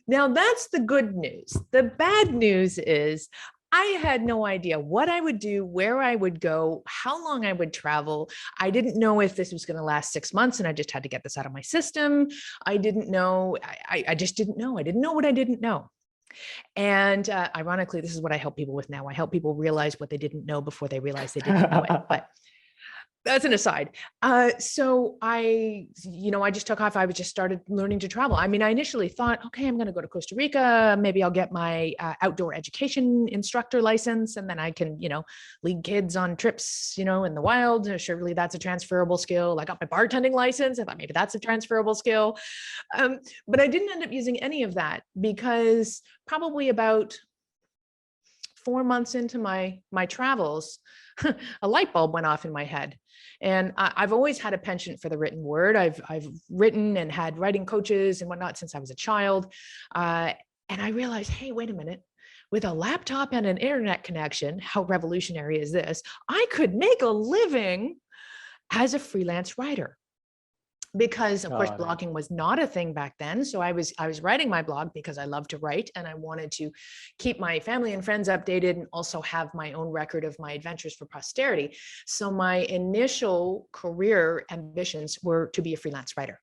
Speaker 1: Now, that's the good news. The bad news is I had no idea what I would do, where I would go, how long I would travel. I didn't know if this was going to last 6 months and I just had to get this out of my system. I didn't know. I just didn't know. I didn't know what I didn't know. And ironically, this is what I help people with now. I help people realize what they didn't know before they realized they didn't know it. But that's an aside. So I just took off. I just started learning to travel. I mean, I initially thought, okay, I'm going to go to Costa Rica. Maybe I'll get my outdoor education instructor license, and then I can, lead kids on trips, in the wild. Surely that's a transferable skill. I got my bartending license. I thought maybe that's a transferable skill. But I didn't end up using any of that, because probably about 4 months into my travels, a light bulb went off in my head. And I've always had a penchant for the written word. I've written and had writing coaches and whatnot since I was a child. And I realized, hey, wait a minute. With a laptop and an internet connection, how revolutionary is this? I could make a living as a freelance writer. Because of course, blogging was not a thing back then. So I was writing my blog because I love to write, and I wanted to keep my family and friends updated and also have my own record of my adventures for posterity. So my initial career ambitions were to be a freelance writer.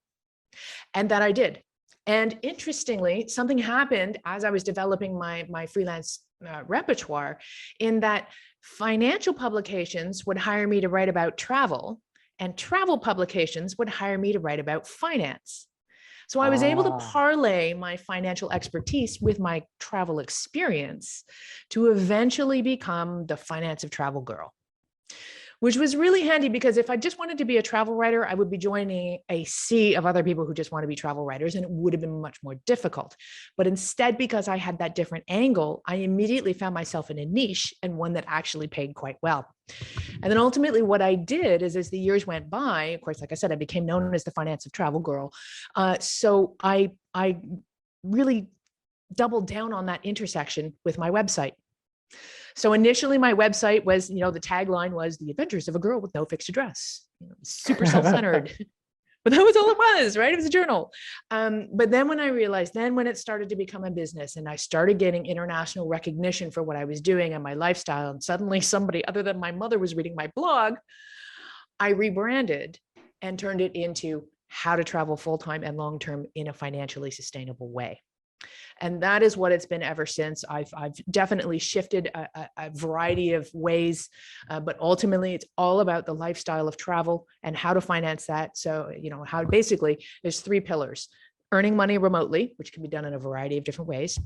Speaker 1: And that I did. And interestingly, something happened as I was developing my freelance repertoire, in that financial publications would hire me to write about travel, and travel publications would hire me to write about finance. So I was able to parlay my financial expertise with my travel experience to eventually become the finance of travel girl, which was really handy, because if I just wanted to be a travel writer, I would be joining a sea of other people who just want to be travel writers, and it would have been much more difficult. But instead, because I had that different angle, I immediately found myself in a niche, and one that actually paid quite well. And then ultimately what I did is, as the years went by, of course, like I said, I became known as the finance of travel girl. So I really doubled down on that intersection with my website. So initially my website was, the tagline was "The Adventures of a Girl with No Fixed Address," super self-centered, but that was all it was, right? It was a journal. But then when I realized, when it started to become a business and I started getting international recognition for what I was doing and my lifestyle, and suddenly somebody other than my mother was reading my blog, I rebranded and turned it into How to Travel Full-Time and Long-Term in a Financially Sustainable Way. And that is what it's been ever since. I've definitely shifted a variety of ways, but ultimately it's all about the lifestyle of travel and how to finance that. So, how basically there's 3 pillars: earning money remotely, which can be done in a variety of different ways;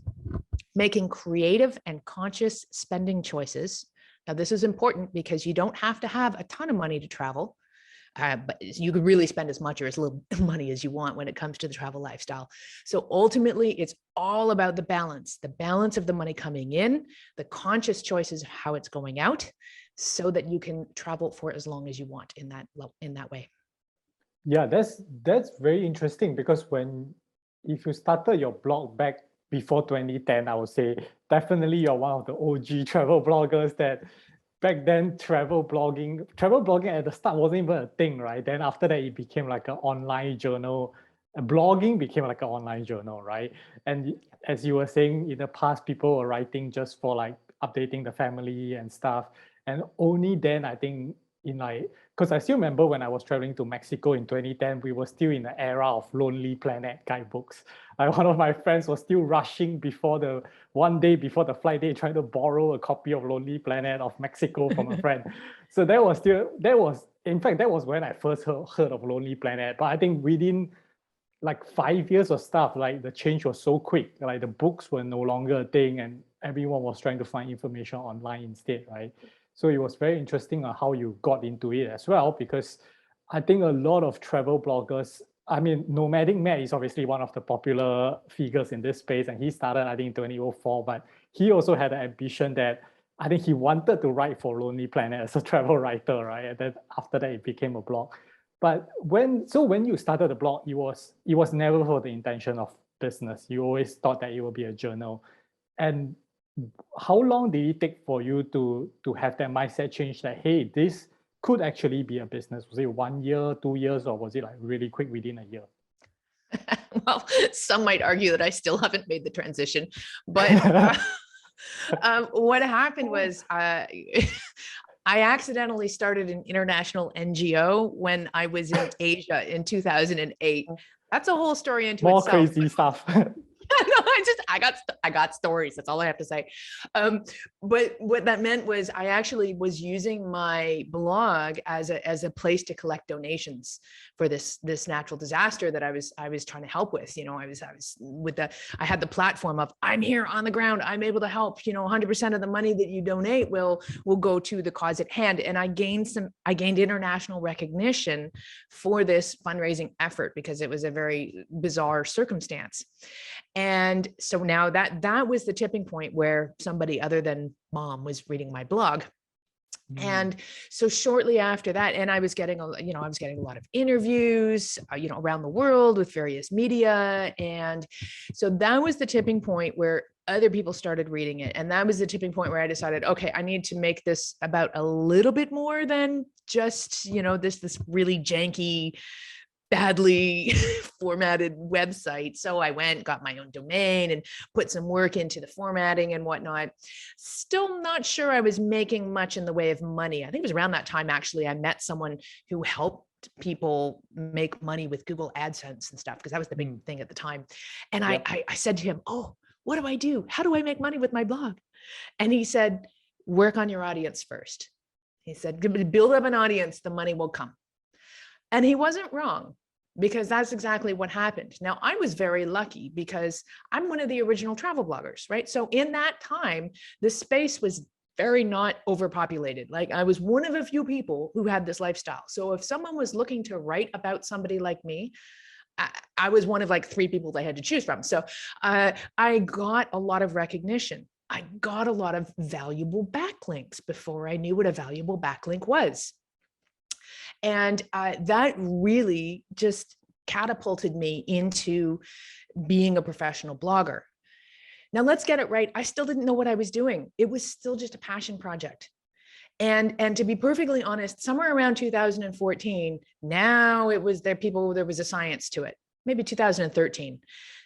Speaker 1: making creative and conscious spending choices. Now, this is important because you don't have to have a ton of money to travel. But you could really spend as much or as little money as you want when it comes to the travel lifestyle. So ultimately, it's all about the balance of the money coming in, the conscious choices of how it's going out, so that you can travel for as long as you want in that way.
Speaker 2: Yeah, that's very interesting, because if you started your blog back before 2010, I would say definitely you're one of the OG travel bloggers. That back then travel blogging at the start wasn't even a thing, right? Then after that, it became like an online journal. Blogging became like an online journal, right? And as you were saying, in the past, people were writing just for like updating the family and stuff. And only then, I think, because I still remember when I was traveling to Mexico in 2010, we were still in the era of Lonely Planet guidebooks. Like, one of my friends was still rushing one day before the flight day, trying to borrow a copy of Lonely Planet of Mexico from a friend. So that was when I first heard of Lonely Planet. But I think within like 5 years of stuff, like the change was so quick. Like the books were no longer a thing, and everyone was trying to find information online instead, right? So it was very interesting on how you got into it as well, because I think a lot of travel bloggers, I mean, Nomadic Matt is obviously one of the popular figures in this space, and he started, I think, in 2004, but he also had an ambition that I think he wanted to write for Lonely Planet as a travel writer, right? And then after that, it became a blog. But when you started the blog, it was never for the intention of business. You always thought that it would be a journal. And how long did it take for you to have that mindset change that, hey, this could actually be a business? Was it 1 year, 2 years, or was it like really quick within a year?
Speaker 1: Well, some might argue that I still haven't made the transition, but what happened was I accidentally started an international NGO when I was in Asia in 2008. That's a whole story into
Speaker 2: More
Speaker 1: itself.
Speaker 2: crazy stuff.
Speaker 1: No, I got stories. That's all I have to say. But what that meant was I actually was using my blog as a place to collect donations for this natural disaster that I was trying to help with. I had the platform of, I'm here on the ground, I'm able to help. 100% of the money that you donate will go to the cause at hand. And I gained international recognition for this fundraising effort because it was a very bizarre circumstance. And so now that was the tipping point where somebody other than mom was reading my blog. And so shortly after that, and I was getting a lot of interviews, around the world with various media. And so that was the tipping point where other people started reading it. And that was the tipping point where I decided, okay, I need to make this about a little bit more than just, this really janky, badly formatted website. So I got my own domain and put some work into the formatting and whatnot. Still not sure I was making much in the way of money. I think it was around that time, actually, I met someone who helped people make money with Google AdSense and stuff, because that was the big thing at the time. And
Speaker 2: Yep.
Speaker 1: I said to him, oh, what do I do? How do I make money with my blog? And he said, work on your audience first. He said, build up an audience, the money will come. And he wasn't wrong, because that's exactly what happened. Now, I was very lucky because I'm one of the original travel bloggers, right? So in that time, the space was very not overpopulated. Like, I was one of a few people who had this lifestyle. So if someone was looking to write about somebody like me, I was one of like 3 people they had to choose from. So I got a lot of recognition. I got a lot of valuable backlinks before I knew what a valuable backlink was. And that really just catapulted me into being a professional blogger. Now, let's get it right. I still didn't know what I was doing. It was still just a passion project. And to be perfectly honest, somewhere around 2014, now there was a science to it. Maybe 2013.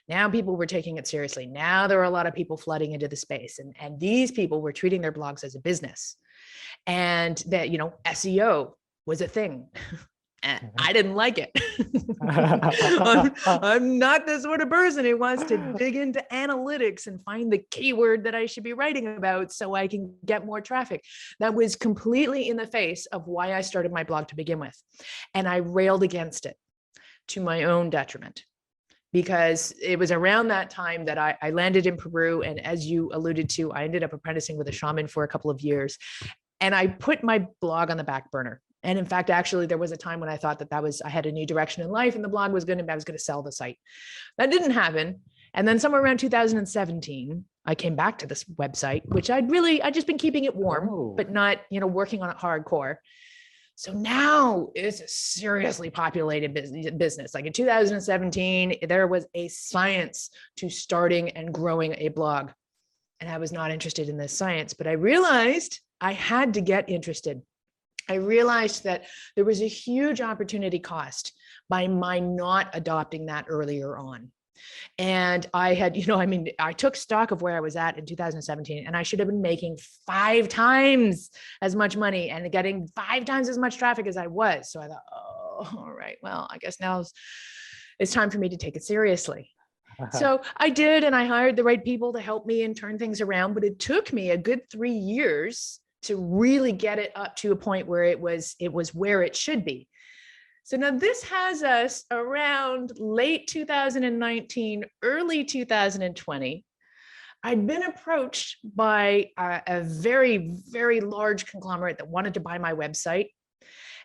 Speaker 1: Now people were taking it seriously. Now there were a lot of people flooding into the space, and these people were treating their blogs as a business. And that, SEO was a thing. And I didn't like it. I'm not the sort of person who wants to dig into analytics and find the keyword that I should be writing about so I can get more traffic. That was completely in the face of why I started my blog to begin with. And I railed against it to my own detriment, because it was around that time that I landed in Peru. And as you alluded to, I ended up apprenticing with a shaman for a couple of years. And I put my blog on the back burner. And in fact, actually, there was a time when I thought that I had a new direction in life, and the blog I was going to sell the site. That didn't happen. And then somewhere around 2017, I came back to this website, which I'd just been keeping it warm, but not, working on it hardcore. So now it's a seriously populated business. Like in 2017, there was a science to starting and growing a blog. And I was not interested in this science, but I realized I had to get interested. I realized that there was a huge opportunity cost by my not adopting that earlier on. And I had, I took stock of where I was at in 2017, and I should have been making 5 times as much money and getting 5 times as much traffic as I was. So I thought, oh, all right, well, I guess now it's time for me to take it seriously. So I did, and I hired the right people to help me and turn things around. But it took me a good 3 years to really get it up to a point where it was where it should be. So now this has us around late 2019, early 2020. I'd been approached by a very, very large conglomerate that wanted to buy my website.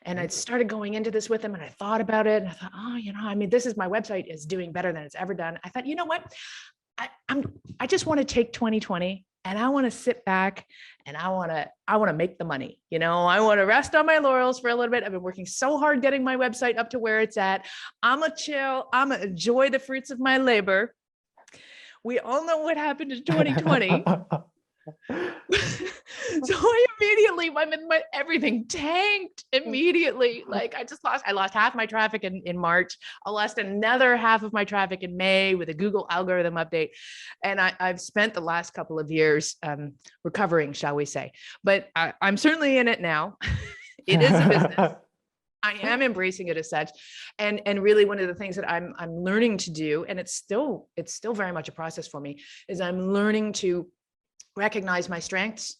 Speaker 1: And I'd started going into this with them, and I thought about it, and I thought, oh, my website is doing better than it's ever done. I thought, you know what? I just want to take 2020, and I want to sit back, and I want to make the money. I want to rest on my laurels for a little bit. I've been working so hard getting my website up to where it's at. I'm gonna chill. I'm gonna enjoy the fruits of my labor. We all know what happened in 2020. So everything tanked immediately. Like I lost half my traffic in March. I lost another half of my traffic in May with a Google algorithm update. And I've spent the last couple of years recovering, shall we say. But I'm certainly in it now. It is a business. I am embracing it as such. And really one of the things that I'm learning to do, and it's still very much a process for me, is I'm learning to recognize my strengths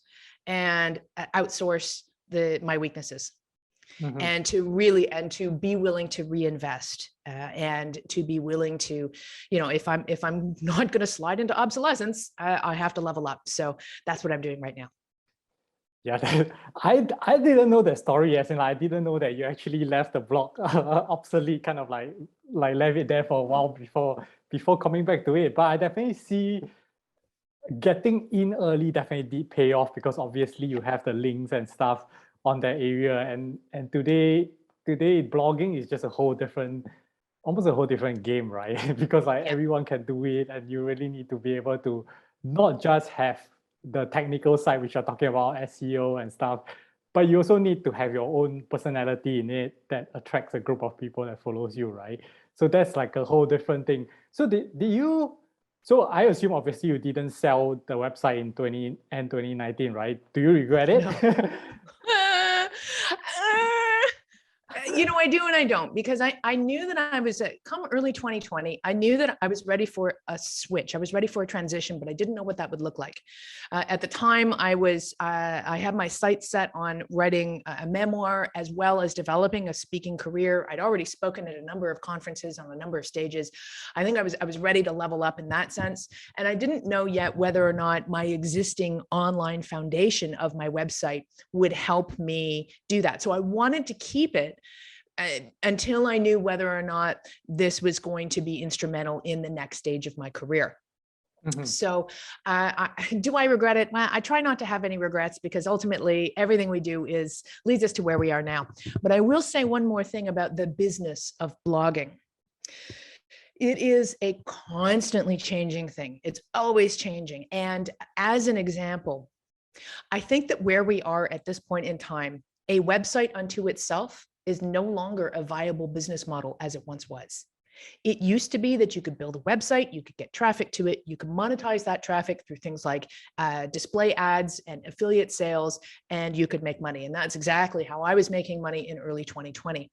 Speaker 1: and outsource my weaknesses. Mm-hmm. And to be willing to reinvest and to be willing to, if I'm not going to slide into obsolescence, I have to level up. So that's what I'm doing right now.
Speaker 2: Yeah, I didn't know that story, as in I didn't know that you actually left the blog obsolete, kind of like left it there for a while before coming back to it. But I definitely see getting in early definitely did pay off, because obviously you have the links and stuff on that area, and today blogging is just almost a whole different game, right? Because everyone can do it, and you really need to be able to not just have the technical side, which you're talking about, SEO and stuff, but you also need to have your own personality in it that attracts a group of people that follows you, right? So that's like a whole different thing. So so I assume obviously you didn't sell the website in 2019, right? Do you regret it?
Speaker 1: No. I do and I don't, because I knew that I was come early 2020. I knew that I was ready for a switch. I was ready for a transition, but I didn't know what that would look like. At the time, I had my sights set on writing a memoir as well as developing a speaking career. I'd already spoken at a number of conferences on a number of stages. I think I was ready to level up in that sense. And I didn't know yet whether or not my existing online foundation of my website would help me do that. So I wanted to keep it until I knew whether or not this was going to be instrumental in the next stage of my career. Mm-hmm. So do I regret it? Well, I try not to have any regrets, because ultimately everything we do leads us to where we are now. But I will say one more thing about the business of blogging. It is a constantly changing thing. It's always changing. And as an example, I think that where we are at this point in time, a website unto itself is no longer a viable business model as it once was. It used to be that you could build a website, you could get traffic to it, you could monetize that traffic through things like display ads and affiliate sales, and you could make money. And that's exactly how I was making money in early 2020.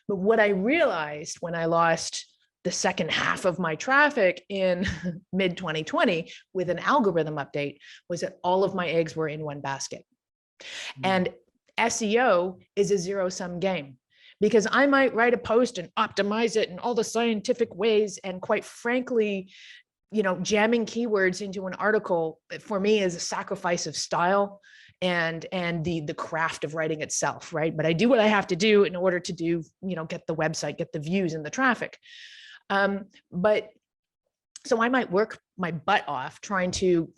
Speaker 1: But what I realized when I lost the second half of my traffic in mid 2020 with an algorithm update was that all of my eggs were in one basket. And SEO is a zero-sum game, because I might write a post and optimize it in all the scientific ways. And quite frankly, jamming keywords into an article for me is a sacrifice of style and the craft of writing itself, right? But I do what I have to do in order to do, get the website, get the views and the traffic. But so I might work my butt off trying to,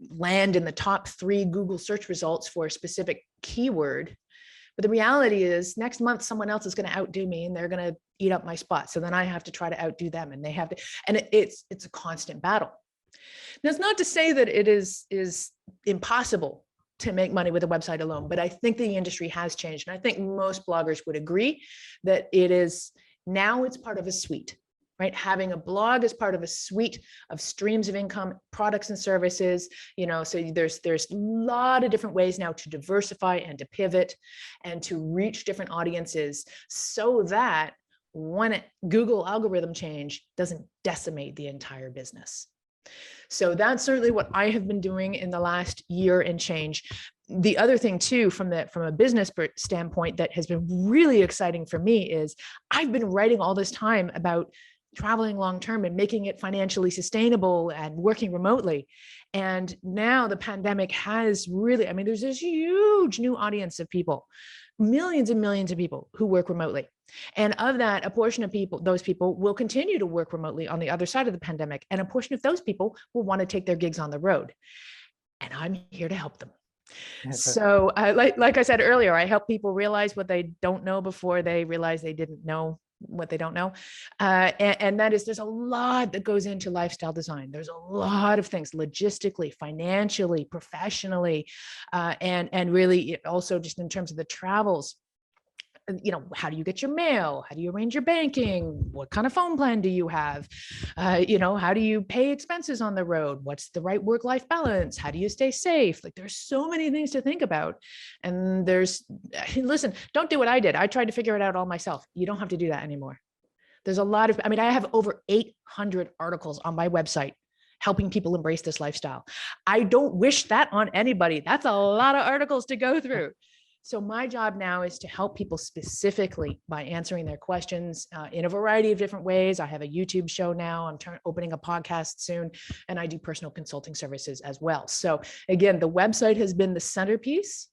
Speaker 1: land in the top 3 Google search results for a specific keyword. But the reality is next month, someone else is going to outdo me and they're going to eat up my spot. So then I have to try to outdo them, and they have to, and it's a constant battle. That's not to say that it is impossible to make money with a website alone, but I think the industry has changed. And I think most bloggers would agree that it's part of a suite. Right? Having a blog as part of a suite of streams of income, products and services, so there's a lot of different ways now to diversify and to pivot and to reach different audiences, so that one Google algorithm change doesn't decimate the entire business. So that's certainly what I have been doing in the last year and change. The other thing too, from a business standpoint, that has been really exciting for me is I've been writing all this time about traveling long-term and making it financially sustainable and working remotely. And now the pandemic has really, there's this huge new audience of people, millions and millions of people who work remotely. And of that, a portion of those people will continue to work remotely on the other side of the pandemic. And a portion of those people will want to take their gigs on the road. And I'm here to help them. So like I said earlier, I help people realize what they don't know before they realize they didn't know what they don't know. And that is, there's a lot that goes into lifestyle design. There's a lot of things logistically, financially, professionally, and really also just in terms of the travels. How do you get your mail? How do you arrange your banking? What kind of phone plan do you have? How do you pay expenses on the road? What's the right work-life balance? How do you stay safe? Like, there's so many things to think about. And listen, don't do what I did. I tried to figure it out all myself. You don't have to do that anymore. There's a lot of, I have over 800 articles on my website helping people embrace this lifestyle. I don't wish that on anybody. That's a lot of articles to go through. So my job now is to help people specifically by answering their questions in a variety of different ways. I have a YouTube show now. I'm opening a podcast soon, and I do personal consulting services as well. So again, the website has been the centerpiece,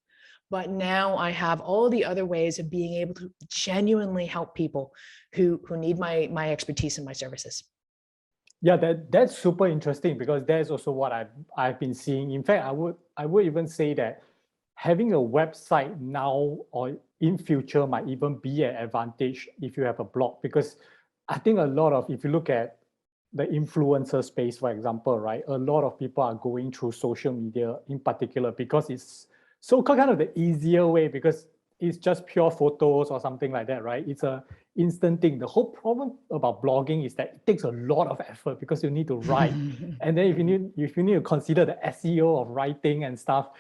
Speaker 1: but now I have all the other ways of being able to genuinely help people who need my expertise and my services.
Speaker 2: Yeah, that's super interesting, because that's also what I've been seeing. In fact, I would even say that having a website now or in future might even be an advantage if you have a blog, because I think if you look at the influencer space, for example, right, a lot of people are going through social media in particular because it's so kind of the easier way, because it's just pure photos or something like that, right? It's a instant thing. The whole problem about blogging is that it takes a lot of effort, because you need to write. And then if you need to consider the SEO of writing and stuff.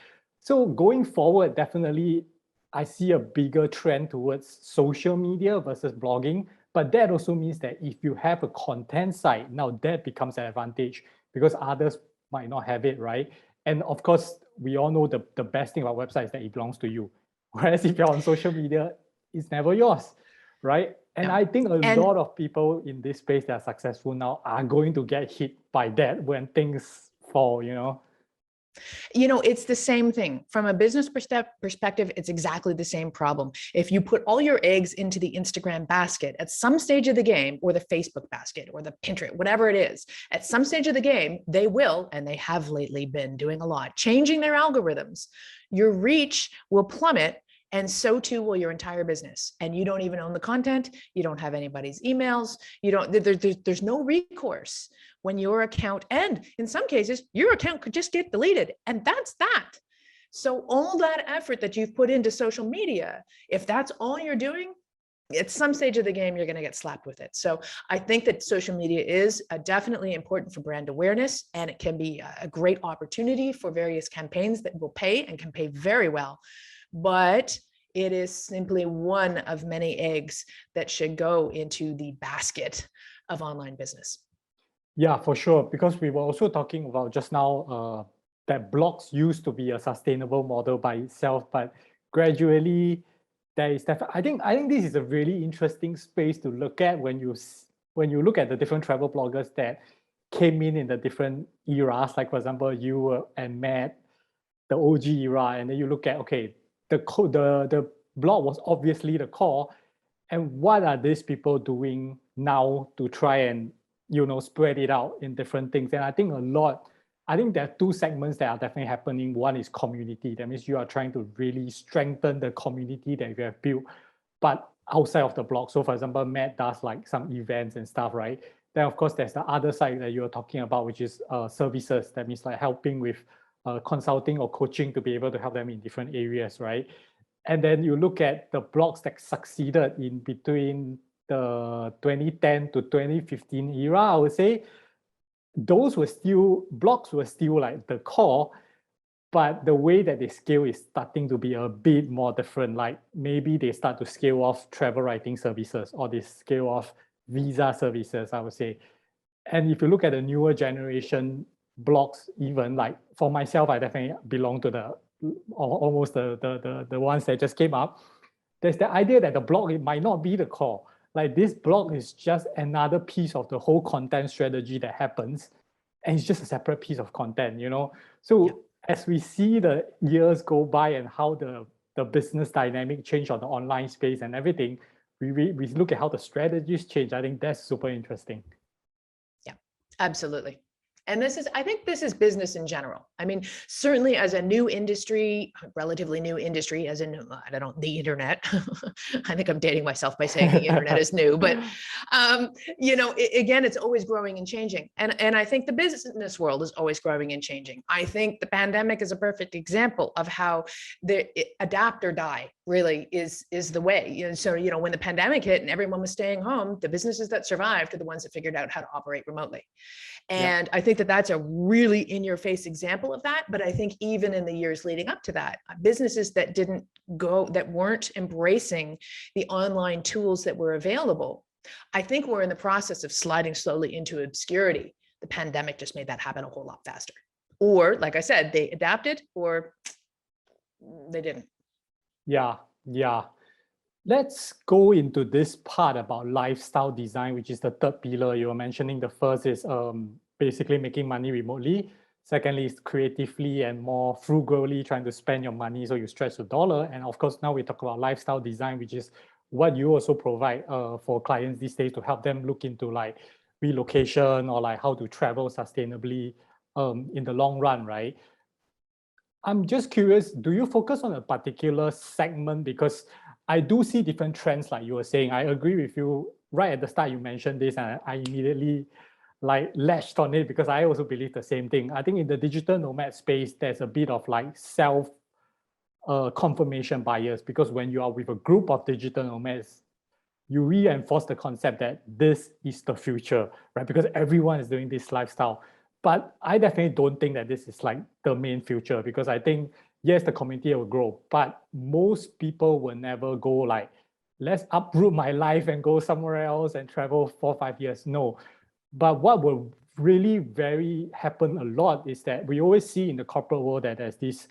Speaker 2: So going forward, definitely, I see a bigger trend towards social media versus blogging. But that also means that if you have a content site, now that becomes an advantage because others might not have it, right? And of course, we all know the best thing about websites is that it belongs to you. Whereas if you're on social media, it's never yours, right? And
Speaker 1: Yeah.
Speaker 2: I think a
Speaker 1: And
Speaker 2: lot of people in this space that are successful now are going to get hit by that when things fall, you know?
Speaker 1: it's the same thing from a business perspective. It's exactly the same problem. If you put all your eggs into the Instagram basket at some stage of the game, or the Facebook basket, or the Pinterest, whatever it is, at some stage of the game, they will, and they have lately been doing a lot, changing their algorithms. Your reach will plummet, and so too will your entire business. And you don't even own the content. You don't have anybody's emails. You don't, there's no recourse when your account, and in some cases, your account could just get deleted. And that's that. So all that effort that you've put into social media, if that's all you're doing, at some stage of the game, you're going to get slapped with it. So I think that social media is definitely important for brand awareness, and it can be a great opportunity for various campaigns that will pay and can pay very well. But it is simply one of many eggs that should go into the basket of online business.
Speaker 2: Yeah, for sure. Because we were also talking about just now that blogs used to be a sustainable model by itself, but gradually there is definitely. I think this is a really interesting space to look at when you look at the different travel bloggers that came in the different eras. Like for example, you and Matt, the OG era, and then you look at the blog was obviously the core, and what are these people doing now to try and spread it out in different things? And I think there are two segments that are definitely happening. One is community. That means you are trying to really strengthen the community that you have built, but outside of the blog. So for example, Matt does like some events and stuff, right? Then of course there's the other side that you're talking about, which is services. That means like helping with consulting or coaching to be able to help them in different areas, right? And then you look at the blogs that succeeded in between the 2010 to 2015 era, I would say blogs were still like the core, but the way that they scale is starting to be a bit more different. Like maybe they start to scale off travel writing services, or they scale off visa services, I would say. And if you look at the newer generation blogs, even like for myself, I definitely belong to the almost the ones that just came up. There's the idea that the blog, it might not be the core. Like this blog is just another piece of the whole content strategy that happens, and it's just a separate piece of content, So as we see the years go by and how the business dynamic change on the online space and everything, we look at how the strategies change. I think that's super interesting.
Speaker 1: Yeah, absolutely. And I think this is business in general. I mean, certainly as a new industry, relatively new industry, as in, I don't know, the internet. I think I'm dating myself by saying the internet is new, but again, it's always growing and changing. And I think the business world is always growing and changing. I think the pandemic is a perfect example of how the adapt or die really is the way. So, when the pandemic hit and everyone was staying home, the businesses that survived are the ones that figured out how to operate remotely. And I think that that's a really in-your-face example of that. But I think even in the years leading up to that, businesses that weren't embracing the online tools that were available, I think we're in the process of sliding slowly into obscurity. The pandemic just made that happen a whole lot faster. Or, like I said, they adapted or they didn't.
Speaker 2: Yeah. Let's go into this part about lifestyle design, which is the third pillar. You were mentioning the first is basically making money remotely. Secondly is creatively and more frugally trying to spend your money so you stretch the dollar. And of course, now we talk about lifestyle design, which is what you also provide for clients these days to help them look into like relocation or like how to travel sustainably in the long run, right? I'm just curious, do you focus on a particular segment? Because I do see different trends like you were saying. I agree with you. Right at the start, you mentioned this and I immediately like latched on it because I also believe the same thing. I think in the digital nomad space, there's a bit of like self confirmation bias, because when you are with a group of digital nomads, you reinforce the concept that this is the future, right? Because everyone is doing this lifestyle. But I definitely don't think that this is like the main future, because I think yes, the community will grow, but most people will never go like, let's uproot my life and go somewhere else and travel 4 or 5 years. No. But what will really very happen a lot is that we always see in the corporate world that there's this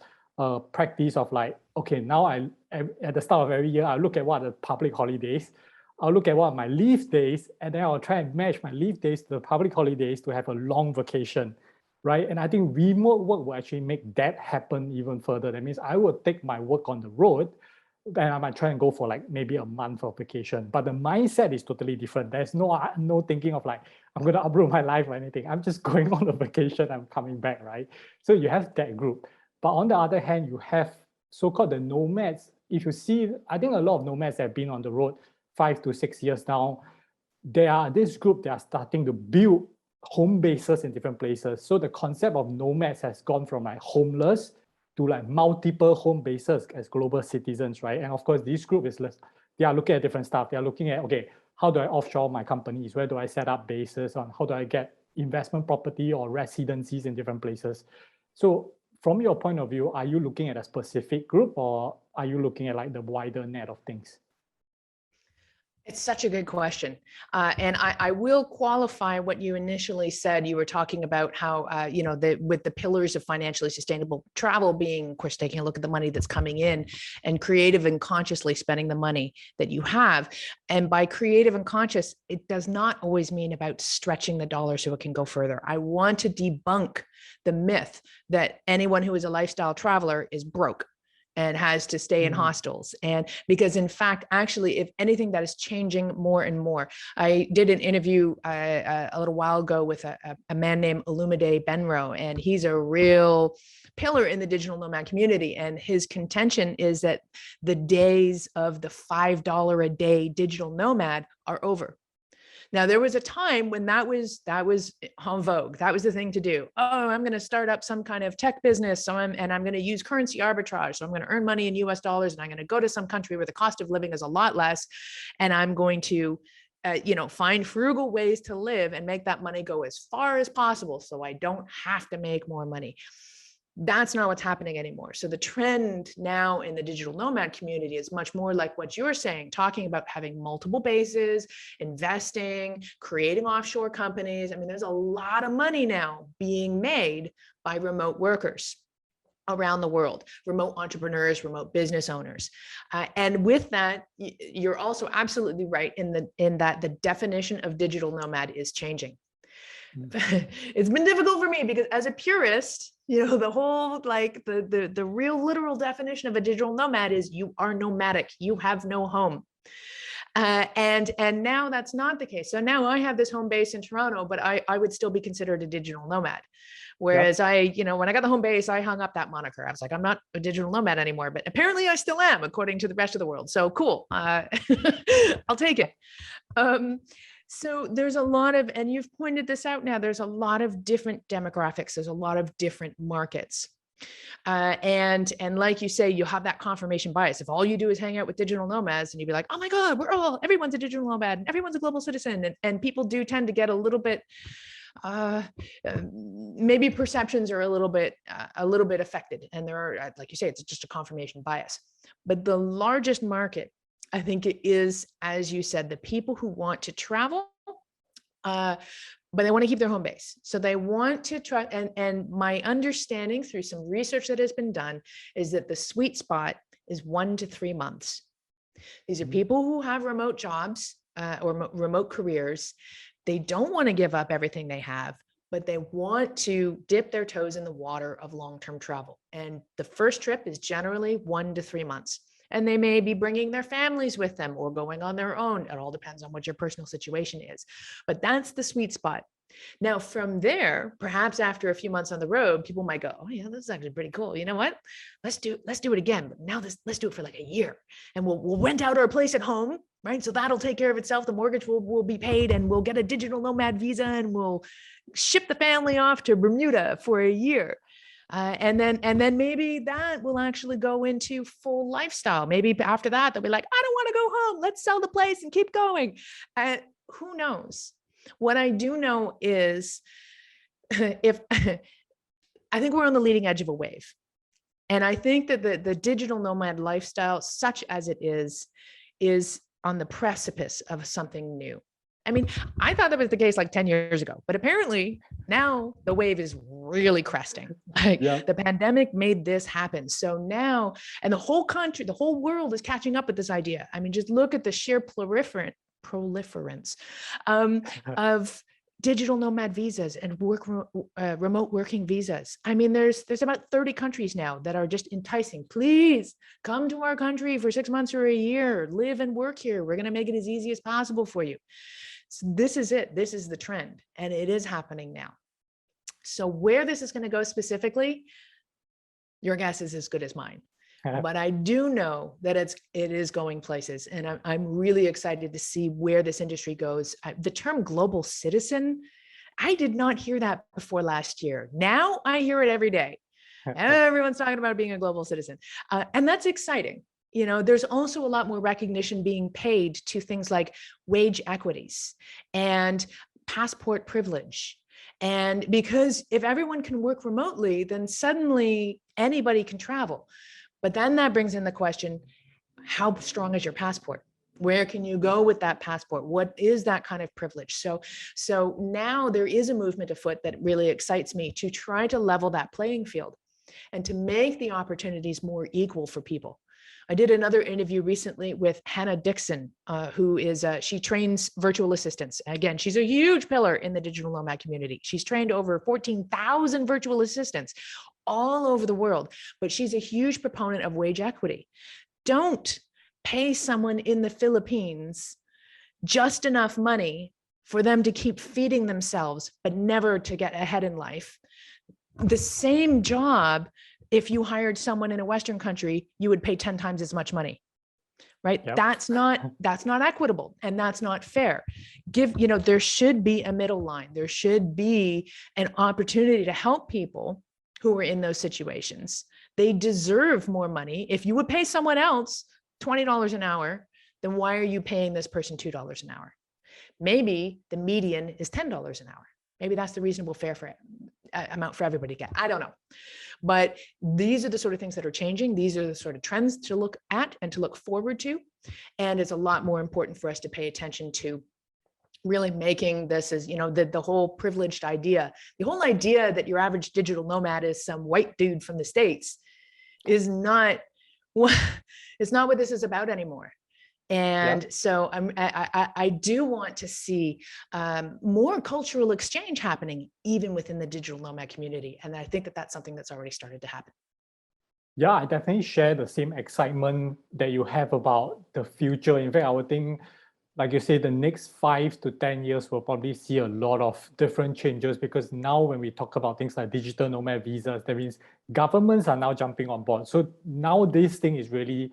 Speaker 2: practice of like, okay, now at the start of every year, I look at what are the public holidays. I'll look at what are my leave days, and then I'll try and match my leave days to the public holidays to have a long vacation, right? And I think remote work will actually make that happen even further. That means I will take my work on the road, and I might try and go for like maybe a month of vacation. But the mindset is totally different. There's no thinking of like, I'm going to uproot my life or anything. I'm just going on a vacation. I'm coming back, right? So you have that group. But on the other hand, you have so-called the nomads. If you see, I think a lot of nomads have been on the road 5 to 6 years now. They are this group, they are starting to build home bases in different places. So the concept of nomads has gone from like homeless to like multiple home bases as global citizens, right? And of course, this group is less, they are looking at different stuff. They are looking at, okay, how do I offshore my companies? Where do I set up bases on? How do I get investment property or residencies in different places? So from your point of view, are you looking at a specific group or are you looking at like the wider net of things?
Speaker 1: It's such a good question. And I will qualify what you initially said. You were talking about how, with the pillars of financially sustainable travel being, of course, taking a look at the money that's coming in and creative and consciously spending the money that you have. And by creative and conscious, it does not always mean about stretching the dollar so it can go further. I want to debunk the myth that anyone who is a lifestyle traveler is broke and has to stay in hostels. And because in fact, actually, if anything, that is changing more and more. I did an interview a little while ago with a man named Olumide Benro, and he's a real pillar in the digital nomad community. And his contention is that the days of the $5 a day digital nomad are over. Now, there was a time when that was en vogue. That was the thing to do. Oh, I'm going to start up some kind of tech business. And I'm going to use currency arbitrage. So I'm going to earn money in US dollars, and I'm going to go to some country where the cost of living is a lot less. And I'm going to, find frugal ways to live and make that money go as far as possible so I don't have to make more money. That's not what's happening anymore. So the trend now in the digital nomad community is much more like what you're saying, talking about having multiple bases, investing, creating offshore companies. I mean, there's a lot of money now being made by remote workers around the world, remote entrepreneurs, remote business owners. And with that, you're also absolutely right in that the definition of digital nomad is changing. It's been difficult for me because as a purist, the whole like the real literal definition of a digital nomad is you are nomadic, you have no home. And now that's not the case. So now I have this home base in Toronto, but I would still be considered a digital nomad. Whereas when I got the home base, I hung up that moniker. I was like, I'm not a digital nomad anymore, but apparently I still am, according to the rest of the world. So cool. I'll take it. So there's a lot of, and you've pointed this out now, there's a lot of different demographics. There's a lot of different markets. And like you say, you have that confirmation bias. If all you do is hang out with digital nomads and you'd be like, oh my God, everyone's a digital nomad and everyone's a global citizen. And people do tend to get a little bit, maybe perceptions are a little bit affected. And there are, like you say, it's just a confirmation bias. But the largest market, I think it is, as you said, the people who want to travel, but they want to keep their home base. So they want to try, and my understanding through some research that has been done is that the sweet spot is 1 to 3 months. These are people who have remote jobs or remote careers. They don't want to give up everything they have, but they want to dip their toes in the water of long-term travel. And the first trip is generally 1 to 3 months. And they may be bringing their families with them or going on their own. It all depends on what your personal situation is. But that's the sweet spot. Now, from there, perhaps after a few months on the road, people might go, oh yeah, this is actually pretty cool. You know what? Let's do it again. But now let's do it for like a year. And we'll rent out our place at home, right? So that'll take care of itself. The mortgage will be paid, and we'll get a digital nomad visa, and we'll ship the family off to Bermuda for a year. And then maybe that will actually go into full lifestyle. Maybe after that, they'll be like, I don't want to go home. Let's sell the place and keep going. Who knows? What I do know is I think we're on the leading edge of a wave. And I think that the digital nomad lifestyle, such as it is on the precipice of something new. I mean, I thought that was the case like 10 years ago, but apparently now the wave is really cresting. Like the pandemic made this happen. So now, and the whole country, the whole world is catching up with this idea. I mean, just look at the sheer proliferance of digital nomad visas and remote working visas. I mean, there's about 30 countries now that are just enticing. Please come to our country for 6 months or a year, live and work here. We're going to make it as easy as possible for you. So this is it. This is the trend, and it is happening now. So where this is going to go specifically, your guess is as good as mine. But I do know that it is going places, and I'm really excited to see where this industry goes. The term global citizen, I did not hear that before last year. Now I hear it every day. Everyone's talking about being a global citizen, and that's exciting. You know, there's also a lot more recognition being paid to things like wage equities and passport privilege. And because if everyone can work remotely, then suddenly anybody can travel. But then that brings in the question, how strong is your passport? Where can you go with that passport? What is that kind of privilege? So now there is a movement afoot that really excites me to try to level that playing field and to make the opportunities more equal for people. I did another interview recently with Hannah Dixon, who is, she trains virtual assistants. Again, she's a huge pillar in the digital nomad community. She's trained over 14,000 virtual assistants all over the world, but she's a huge proponent of wage equity. Don't pay someone in the Philippines just enough money for them to keep feeding themselves, but never to get ahead in life. The same job, if you hired someone in a Western country, you would pay 10 times as much money, right? Yep. That's not equitable, and that's not fair. There should be a middle line. There should be an opportunity to help people who are in those situations. They deserve more money. If you would pay someone else $20 an hour, then why are you paying this person $2 an hour? Maybe the median is $10 an hour. Maybe that's the reasonable fair amount for everybody to get. I don't know. But these are the sort of things that are changing. These are the sort of trends to look at and to look forward to. And it's a lot more important for us to pay attention to really making this as, the whole privileged idea, the whole idea that your average digital nomad is some white dude from the States is not what this is about anymore. And so I do want to see more cultural exchange happening even within the digital nomad community. And I think that that's something that's already started to happen.
Speaker 2: Yeah, I definitely share the same excitement that you have about the future. In fact, I would think, like you say, the next 5 to 10 years will probably see a lot of different changes, because now when we talk about things like digital nomad visas, that means governments are now jumping on board. So now this thing is really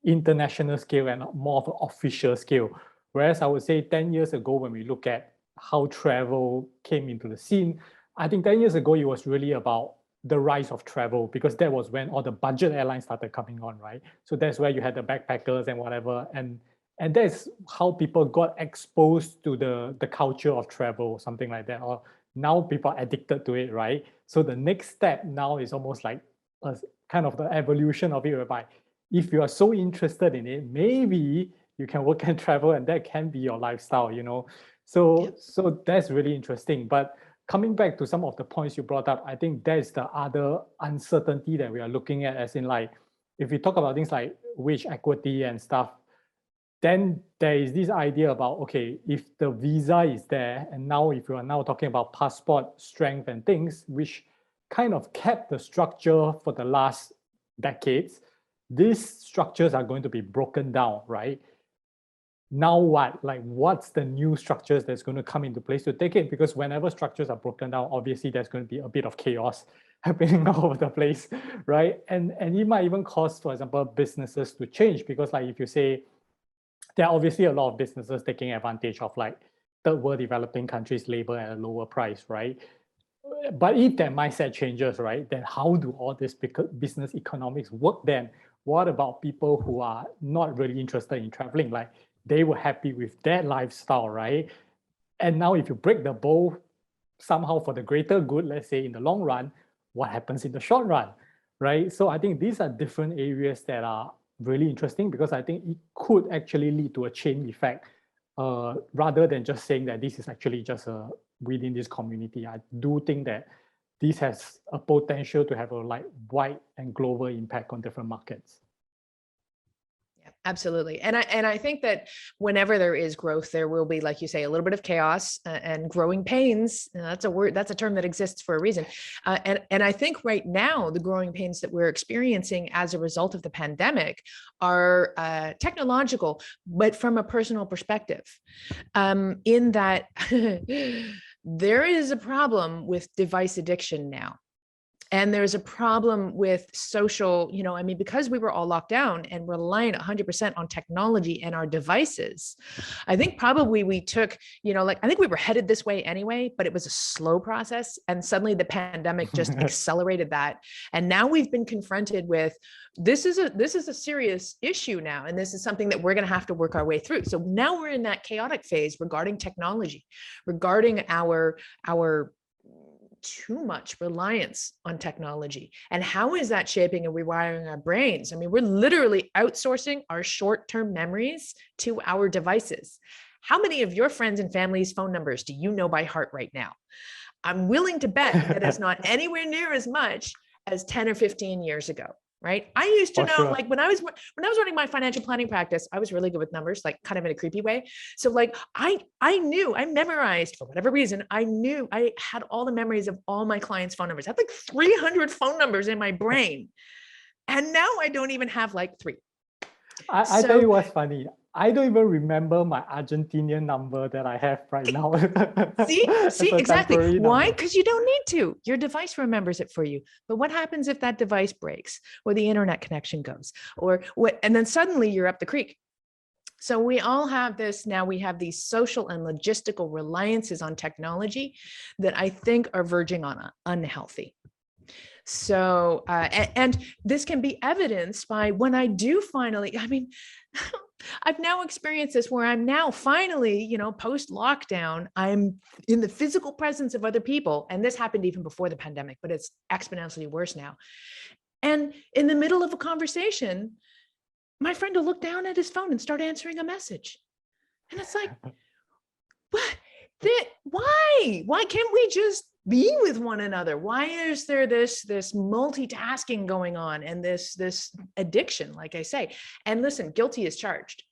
Speaker 2: international scale and more of an official scale. Whereas I would say 10 years ago, when we look at how travel came into the scene, I think 10 years ago, it was really about the rise of travel, because that was when all the budget airlines started coming on, right? So that's where you had the backpackers and whatever. And that's how people got exposed to the culture of travel, something like that. Or now people are addicted to it, right? So the next step now is almost like a kind of the evolution of it, whereby if you are so interested in it, maybe you can work and travel, and that can be your lifestyle, So that's really interesting. But coming back to some of the points you brought up, I think that's the other uncertainty that we are looking at, as in, like, if we talk about things like wage equity and stuff, then there is this idea about, okay, if the visa is there, and now if you are now talking about passport strength and things, which kind of kept the structure for the last decades, these structures are going to be broken down, right? Now what? Like, what's the new structures that's going to come into place to take it? Because whenever structures are broken down, obviously there's going to be a bit of chaos happening all over the place, right? And it might even cause, for example, businesses to change, because, like, if you say, there are obviously a lot of businesses taking advantage of, like, third world developing countries' labor at a lower price, right? But if that mindset changes, right, then how do all this business economics work then? What about people who are not really interested in traveling? Like, they were happy with their lifestyle, right? And now if you break the bow somehow for the greater good, let's say in the long run, what happens in the short run, right? So I think these are different areas that are really interesting because I think it could actually lead to a chain effect rather than just saying that this is actually just within this community. I do think that this has a potential to have a like wide and global impact on different markets.
Speaker 1: Yeah, absolutely. And I think that whenever there is growth, there will be, like you say, a little bit of chaos and growing pains. That's a word, that's a term that exists for a reason. And I think right now, the growing pains that we're experiencing as a result of the pandemic are technological, but from a personal perspective, in that there is a problem with device addiction now. And there's a problem with social, I mean, because we were all locked down and reliant 100% on technology and our devices, I think probably we took, I think we were headed this way anyway, but it was a slow process. And suddenly the pandemic just accelerated that. And now we've been confronted with, this is a serious issue now. And this is something that we're going to have to work our way through. So now we're in that chaotic phase regarding technology, regarding our too much reliance on technology. And how is that shaping and rewiring our brains? I mean, we're literally outsourcing our short-term memories to our devices. How many of your friends and family's phone numbers do you know by heart right now? I'm willing to bet that it's not anywhere near as much as 10 or 15 years ago. Right. I used to know, like when I was running my financial planning practice, I was really good with numbers, like kind of in a creepy way. So like I memorized, for whatever reason, I had all the memories of all my clients' phone numbers. I had like 300 phone numbers in my brain. And now I don't even have like 3.
Speaker 2: I tell you what's funny. I don't even remember my Argentinian number that I have right now.
Speaker 1: See, exactly. Why? Because you don't need to. Your device remembers it for you. But what happens if that device breaks or the internet connection goes or what? And then suddenly you're up the creek. So we all have this now. We have these social and logistical reliances on technology that I think are verging on unhealthy. So, and this can be evidenced by when I do finally, I mean, I've now experienced this where I'm now finally, post lockdown, I'm in the physical presence of other people. And this happened even before the pandemic, but it's exponentially worse now. And in the middle of a conversation, my friend will look down at his phone and start answering a message. And it's like, what? Why can't we just be with one another? Why is there this multitasking going on and this addiction, like I say? And listen, guilty is charged.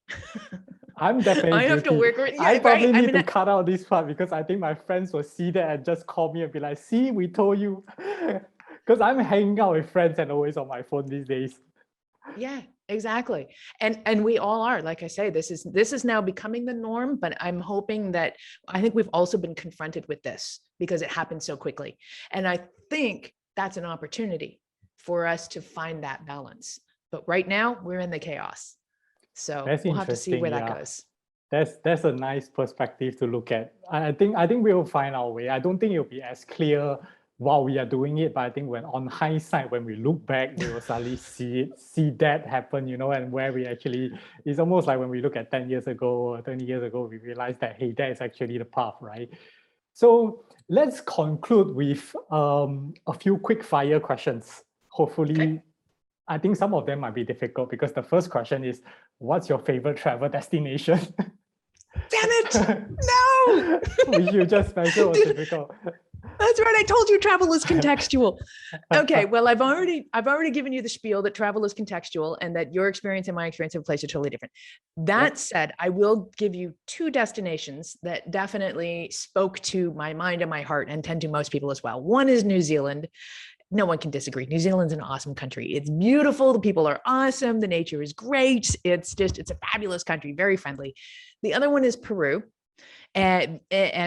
Speaker 2: I'm definitely
Speaker 1: I have
Speaker 2: guilty.
Speaker 1: to work. Yeah,
Speaker 2: I probably
Speaker 1: right?
Speaker 2: need to cut out this part because I think my friends will see that and just call me and be like, see, we told you. Because I'm hanging out with friends and always on my phone these days.
Speaker 1: Yeah, exactly. And we all are, like I say, this is now becoming the norm, but I'm hoping that I think we've also been confronted with this because it happened so quickly. And I think that's an opportunity for us to find that balance. But right now we're in the chaos. So we'll have to see where that goes.
Speaker 2: That's a nice perspective to look at. I think we will find our way. I don't think it'll be as clear while we are doing it, but I think when on hindsight, when we look back, we will suddenly see that happen, and where we actually, it's almost like when we look at 10 years ago or 20 years ago, we realize that, hey, that is actually the path, right? So let's conclude with a few quick fire questions. Hopefully, okay. I think some of them might be difficult because the first question is, what's your favorite travel destination?
Speaker 1: Damn it! No!
Speaker 2: Which you just mentioned was difficult.
Speaker 1: That's right. I told you travel is contextual. Okay. Well, I've already given you the spiel that travel is contextual and that your experience and my experience of a place are totally different. That said, I will give you 2 destinations that definitely spoke to my mind and my heart and tend to most people as well. One is New Zealand. No one can disagree. New Zealand's an awesome country. It's beautiful. The people are awesome. The nature is great. It's a fabulous country, very friendly. The other one is Peru. And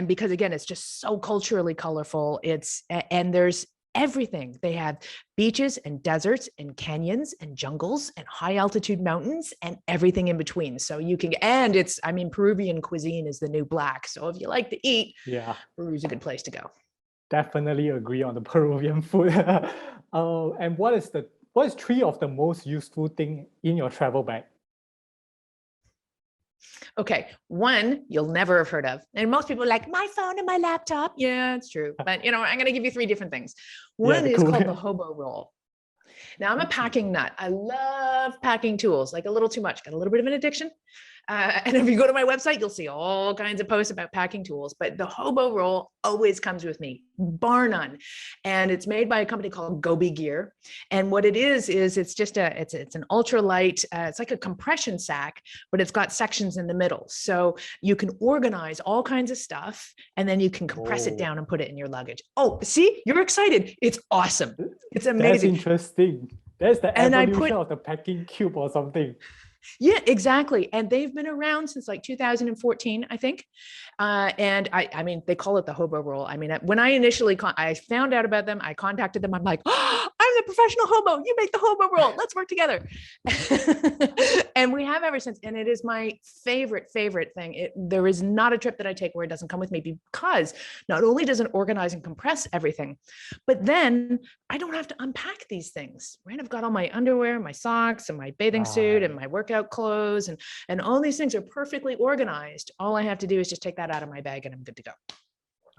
Speaker 1: because again, it's just so culturally colorful. And there's everything. They have beaches and deserts and canyons and jungles and high altitude mountains and everything in between. So you can, and Peruvian cuisine is the new black. So if you like to eat, Peru's a good place to go.
Speaker 2: Definitely agree on the Peruvian food. And what is 3 of the most useful thing in your travel bag?
Speaker 1: Okay, one you'll never have heard of. And most people are like, my phone and my laptop. Yeah, it's true. But I'm going to give you 3 different things. One is called the Hobo roll. Now I'm a packing nut. I love packing tools, like a little too much, got a little bit of an addiction. And if you go to my website, you'll see all kinds of posts about packing tools, but the hobo roll always comes with me, bar none. And it's made by a company called Gobi Gear. And what it is it's just it's an ultralight, it's like a compression sack, but it's got sections in the middle. So you can organize all kinds of stuff and then you can compress it down and put it in your luggage. Oh, see, you're excited. It's awesome. It's amazing.
Speaker 2: That's interesting. That's the evolution of the packing cube or something.
Speaker 1: Yeah, exactly. And they've been around since like 2014, I think. And I mean, they call it the hobo roll. I mean, when I initially, I found out about them, I contacted them. I'm like, oh, I'm the professional hobo. You make the hobo roll. Let's work together. And we have ever since. And it is my favorite thing. There is not a trip that I take where it doesn't come with me, because not only does it organize and compress everything, but then I don't have to unpack these things, right? I've got all my underwear, my socks, and my bathing suit and my workout clothes, and all these things are perfectly organized. All I have to do is just take that out of my bag and I'm good to go.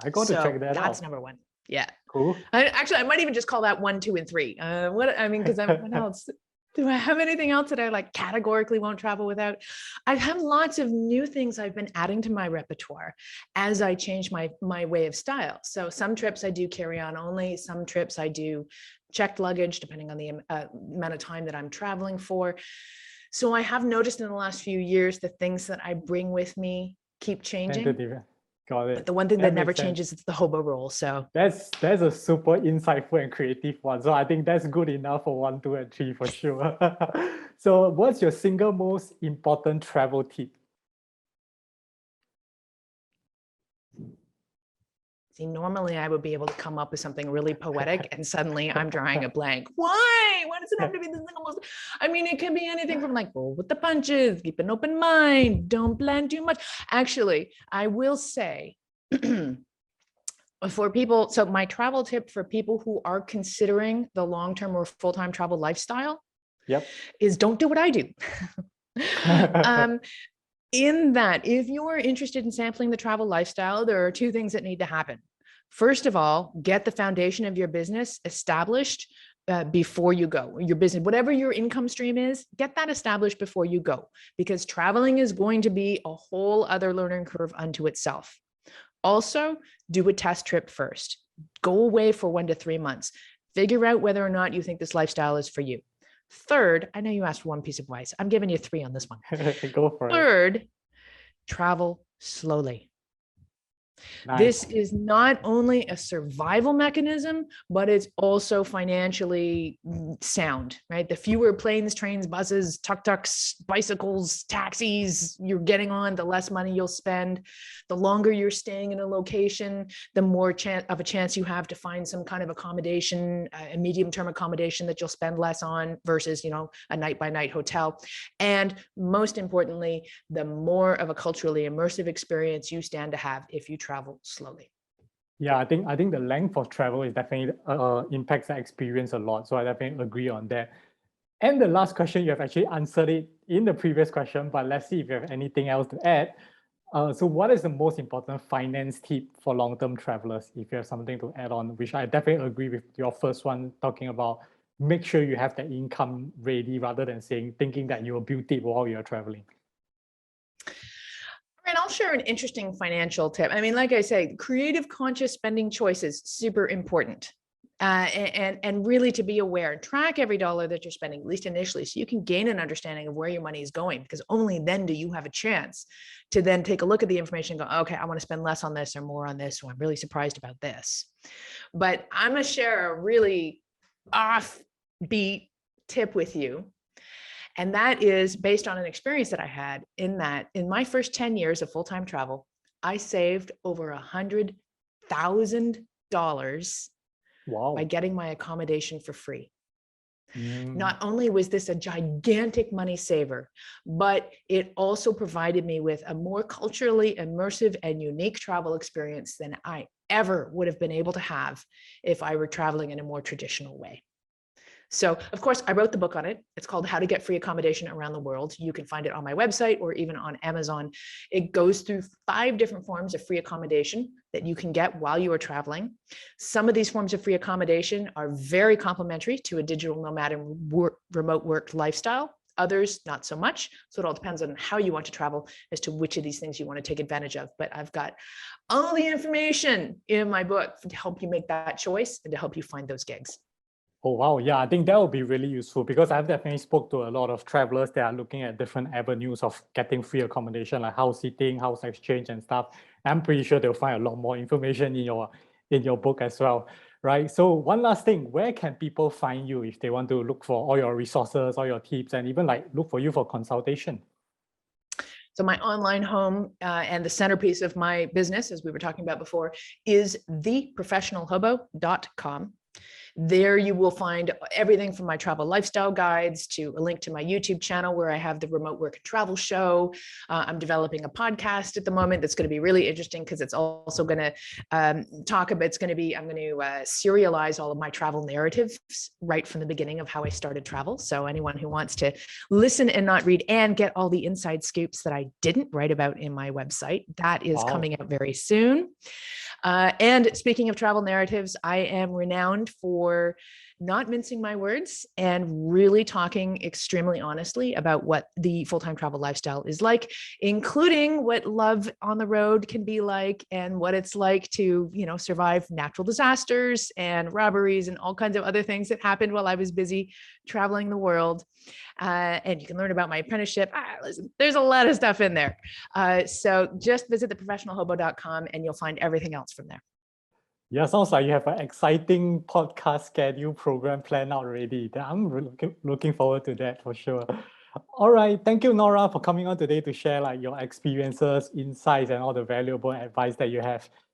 Speaker 2: I got to check that out.
Speaker 1: That's number one. Yeah.
Speaker 2: Cool.
Speaker 1: I might even just call that 1, 2, and 3. Because what else? Do I have anything else that I like categorically won't travel without? I have lots of new things I've been adding to my repertoire as I change my way of style. So some trips I do carry on only. Some trips I do checked luggage, depending on the amount of time that I'm traveling for. So I have noticed in the last few years, the things that I bring with me keep changing.
Speaker 2: Got it.
Speaker 1: But the one thing that never changes is the hobo roll. So
Speaker 2: that's a super insightful and creative one. So I think that's good enough for 1, 2, and 3 for sure. So what's your single most important travel tip?
Speaker 1: See, normally I would be able to come up with something really poetic, and suddenly I'm drawing a blank. Why? Why does it have to be the single most? I mean, it can be anything from like roll with the punches, keep an open mind, don't plan too much. Actually, I will say for people, so my travel tip for people who are considering the long-term or full-time travel lifestyle is don't do what I do. In that, if you're interested in sampling the travel lifestyle, there are 2 things that need to happen. First of all, get the foundation of your business established before you go. Your business, whatever your income stream is, get that established before you go, because traveling is going to be a whole other learning curve unto itself. Also, do a test trip first. Go away for 1 to 3 months. Figure out whether or not you think this lifestyle is for you. Third, I know you asked 1 piece of advice. I'm giving you 3 on this one.
Speaker 2: Go for it.
Speaker 1: Third, travel slowly.
Speaker 2: Nice.
Speaker 1: This is not only a survival mechanism, but it's also financially sound, right? The fewer planes, trains, buses, tuk-tuks, bicycles, taxis you're getting on, the less money you'll spend. The longer you're staying in a location, the more of a chance you have to find some kind of accommodation, a medium-term accommodation that you'll spend less on versus, a night-by-night hotel. And most importantly, the more of a culturally immersive experience you stand to have if you travel slowly.
Speaker 2: Yeah, I think the length of travel is definitely impacts the experience a lot. So I definitely agree on that. And the last question, you have actually answered it in the previous question, but let's see if you have anything else to add. So what is the most important finance tip for long-term travelers? If you have something to add on, which I definitely agree with your first one, talking about make sure you have the income ready rather than thinking that you'll build it while you're traveling.
Speaker 1: And I'll share an interesting financial tip. I mean, like I say, creative, conscious spending choices, super important. And really to be aware, track every dollar that you're spending, at least initially, so you can gain an understanding of where your money is going, because only then do you have a chance to then take a look at the information and go, okay, I want to spend less on this or more on this, or I'm really surprised about this. But I'm going to share a really offbeat tip with you. And that is based on an experience that I had in my first 10 years of full-time travel, I saved over $100,000 by getting my accommodation for free. Not only was this a gigantic money saver, but it also provided me with a more culturally immersive and unique travel experience than I ever would have been able to have if I were traveling in a more traditional way. So, of course, I wrote the book on it. It's called How to Get Free Accommodation Around the World. You can find it on my website or even on Amazon. It goes through 5 different forms of free accommodation that you can get while you are traveling. Some of these forms of free accommodation are very complementary to a digital nomad and remote work lifestyle. Others, not so much. So it all depends on how you want to travel as to which of these things you want to take advantage of. But I've got all the information in my book to help you make that choice and to help you find those gigs.
Speaker 2: Oh, wow. Yeah, I think that would be really useful because I've definitely spoke to a lot of travelers that are looking at different avenues of getting free accommodation, like house sitting, house exchange and stuff. I'm pretty sure they'll find a lot more information in your book as well, right? So one last thing, where can people find you if they want to look for all your resources, all your tips, and even like look for you for consultation?
Speaker 1: So my online home and the centerpiece of my business, as we were talking about before, is theprofessionalhobo.com. There you will find everything from my travel lifestyle guides to a link to my YouTube channel where I have the remote work and travel show. I'm developing a podcast at the moment that's going to be really interesting because it's also going to talk about, I'm going to serialize all of my travel narratives right from the beginning of how I started travel. So anyone who wants to listen and not read and get all the inside scoops that I didn't write about in my website, that is coming out very soon. And speaking of travel narratives, I am renowned for not mincing my words and really talking extremely honestly about what the full-time travel lifestyle is like, including what love on the road can be like and what it's like to, survive natural disasters and robberies and all kinds of other things that happened while I was busy traveling the world. And you can learn about my apprenticeship. Listen, there's a lot of stuff in there. So just visit theprofessionalhobo.com and you'll find everything else from there.
Speaker 2: Yeah, sounds like you have an exciting podcast schedule program planned out already. I'm looking forward to that for sure. All right. Thank you, Nora, for coming on today to share like your experiences, insights, and all the valuable advice that you have.